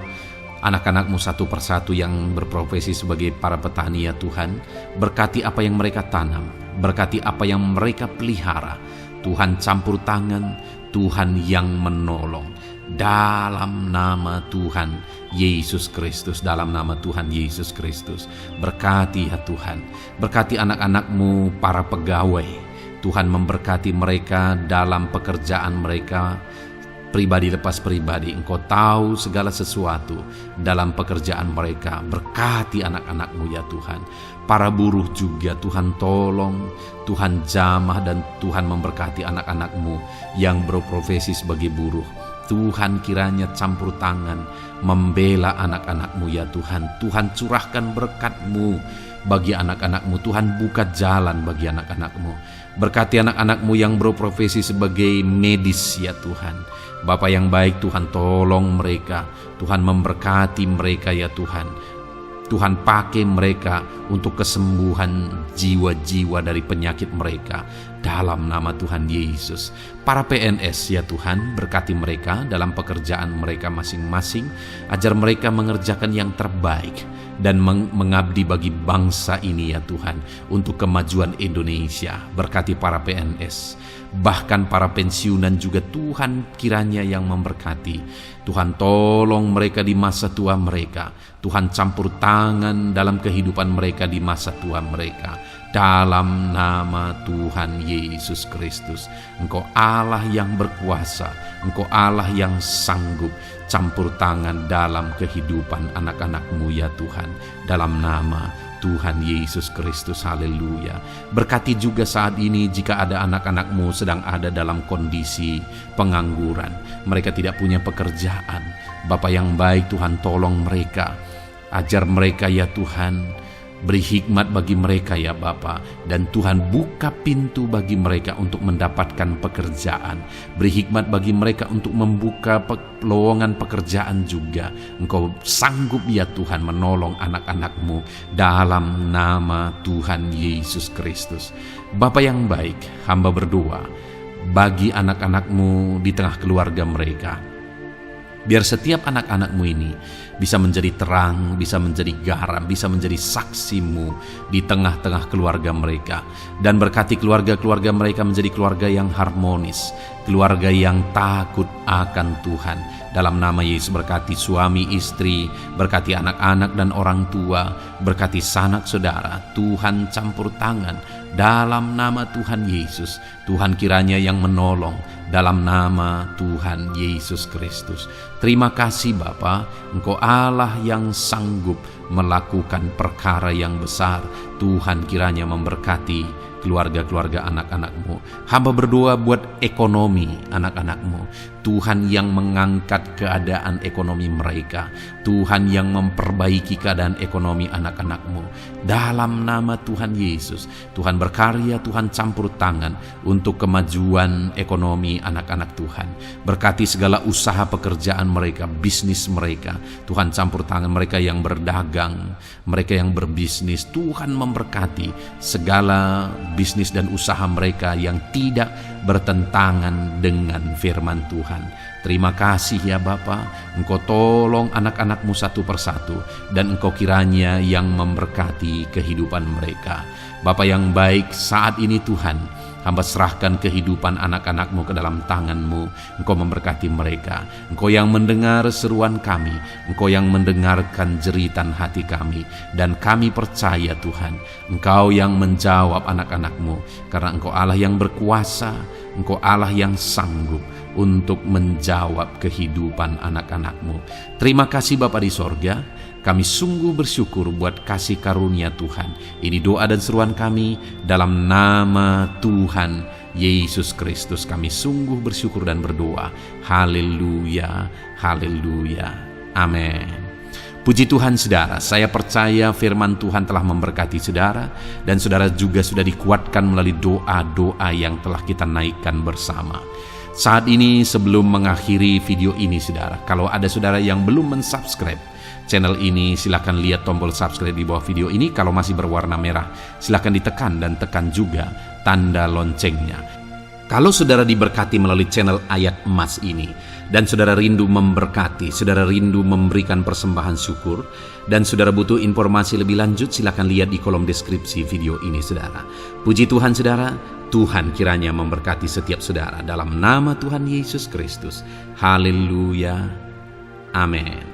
anak-anak-Mu satu persatu yang berprofesi sebagai para petani ya Tuhan. Berkati apa yang mereka tanam, berkati apa yang mereka pelihara. Tuhan campur tangan, Tuhan yang menolong. Dalam nama Tuhan Yesus Kristus, dalam nama Tuhan Yesus Kristus. Berkati ya Tuhan, berkati anak-anak-Mu para pegawai. Tuhan memberkati mereka dalam pekerjaan mereka, pribadi lepas pribadi. Engkau tahu segala sesuatu dalam pekerjaan mereka. Berkati anak-anak-Mu ya Tuhan. Para buruh juga Tuhan tolong, Tuhan jamah, dan Tuhan memberkati anak-anak-Mu yang berprofesi sebagai buruh. Tuhan kiranya campur tangan membela anak-anak-Mu ya Tuhan. Tuhan curahkan berkat-Mu bagi anak-anak-Mu. Tuhan, buka jalan bagi anak-anak-Mu. Berkati anak-anak-Mu yang berprofesi sebagai medis ya Tuhan. Bapa yang baik, Tuhan tolong mereka. Tuhan memberkati mereka ya Tuhan. Tuhan pakai mereka untuk kesembuhan jiwa-jiwa dari penyakit mereka dalam nama Tuhan Yesus. Para PNS ya Tuhan, berkati mereka dalam pekerjaan mereka masing-masing, ajar mereka mengerjakan yang terbaik dan mengabdi bagi bangsa ini ya Tuhan, untuk kemajuan Indonesia. Berkati para PNS, bahkan para pensiunan juga Tuhan kiranya yang memberkati. Tuhan tolong mereka di masa tua mereka. Tuhan campur tangan dalam kehidupan mereka di masa tua mereka. Dalam nama Tuhan Yesus Kristus. Engkau Allah yang berkuasa. Engkau Allah yang sanggup campur tangan dalam kehidupan anak-anak-Mu ya Tuhan. Dalam nama Tuhan Yesus Kristus, haleluya. Berkati juga saat ini jika ada anak-anak-Mu sedang ada dalam kondisi pengangguran. Mereka tidak punya pekerjaan. Bapa yang baik, Tuhan tolong mereka. Ajar mereka ya Tuhan. Beri hikmat bagi mereka ya Bapa. Dan Tuhan buka pintu bagi mereka untuk mendapatkan pekerjaan. Beri hikmat bagi mereka untuk membuka lowongan pekerjaan juga. Engkau sanggup ya Tuhan menolong anak-anak-Mu dalam nama Tuhan Yesus Kristus. Bapa yang baik, hamba berdoa bagi anak-anak-Mu di tengah keluarga mereka. Biar setiap anak-anak-Mu ini bisa menjadi terang, bisa menjadi garam, bisa menjadi saksi-Mu di tengah-tengah keluarga mereka. Dan berkati keluarga-keluarga mereka menjadi keluarga yang harmonis, keluarga yang takut akan Tuhan. Dalam nama Yesus, berkati suami istri, berkati anak-anak dan orang tua, berkati sanak saudara. Tuhan campur tangan dalam nama Tuhan Yesus. Tuhan kiranya yang menolong dalam nama Tuhan Yesus Kristus. Terima kasih Bapa, Engkau Allah yang sanggup melakukan perkara yang besar. Tuhan kiranya memberkati keluarga-keluarga anak-anak-Mu. Hamba berdoa buat ekonomi anak-anak-Mu. Tuhan yang mengangkat keadaan ekonomi mereka. Tuhan yang memperbaiki keadaan ekonomi anak-anak-Mu. Dalam nama Tuhan Yesus, Tuhan berkarya, Tuhan campur tangan untuk kemajuan ekonomi anak-anak Tuhan. Berkati segala usaha pekerjaan mereka, bisnis mereka. Tuhan campur tangan mereka yang berdagang, mereka yang berbisnis. Tuhan memberkati segala bisnis dan usaha mereka yang tidak bertentangan dengan firman Tuhan. Terima kasih ya Bapa, Engkau tolong anak-anak-Mu satu persatu, dan Engkau kiranya yang memberkati kehidupan mereka. Bapa yang baik, saat ini Tuhan, hamba serahkan kehidupan anak-anak-Mu ke dalam tangan-Mu. Engkau memberkati mereka. Engkau yang mendengar seruan kami. Engkau yang mendengarkan jeritan hati kami. Dan kami percaya Tuhan, Engkau yang menjawab anak-anak-Mu. Karena Engkau Allah yang berkuasa. Engkau Allah yang sanggup untuk menjawab kehidupan anak-anak-Mu. Terima kasih Bapa di sorga. Kami sungguh bersyukur buat kasih karunia Tuhan. Ini doa dan seruan kami dalam nama Tuhan Yesus Kristus. Kami sungguh bersyukur dan berdoa. Haleluya, haleluya, amin. Puji Tuhan saudara, saya percaya firman Tuhan telah memberkati saudara, dan saudara juga sudah dikuatkan melalui doa-doa yang telah kita naikkan bersama. Saat ini sebelum mengakhiri video ini saudara, kalau ada saudara yang belum mensubscribe channel ini, silakan lihat tombol subscribe di bawah video ini. Kalau masih berwarna merah, silakan ditekan dan tekan juga tanda loncengnya. Kalau saudara diberkati melalui channel Ayat Emas ini, dan saudara rindu memberkati, saudara rindu memberikan persembahan syukur, dan saudara butuh informasi lebih lanjut, silakan lihat di kolom deskripsi video ini saudara. Puji Tuhan saudara, Tuhan kiranya memberkati setiap saudara dalam nama Tuhan Yesus Kristus. Haleluya, amin.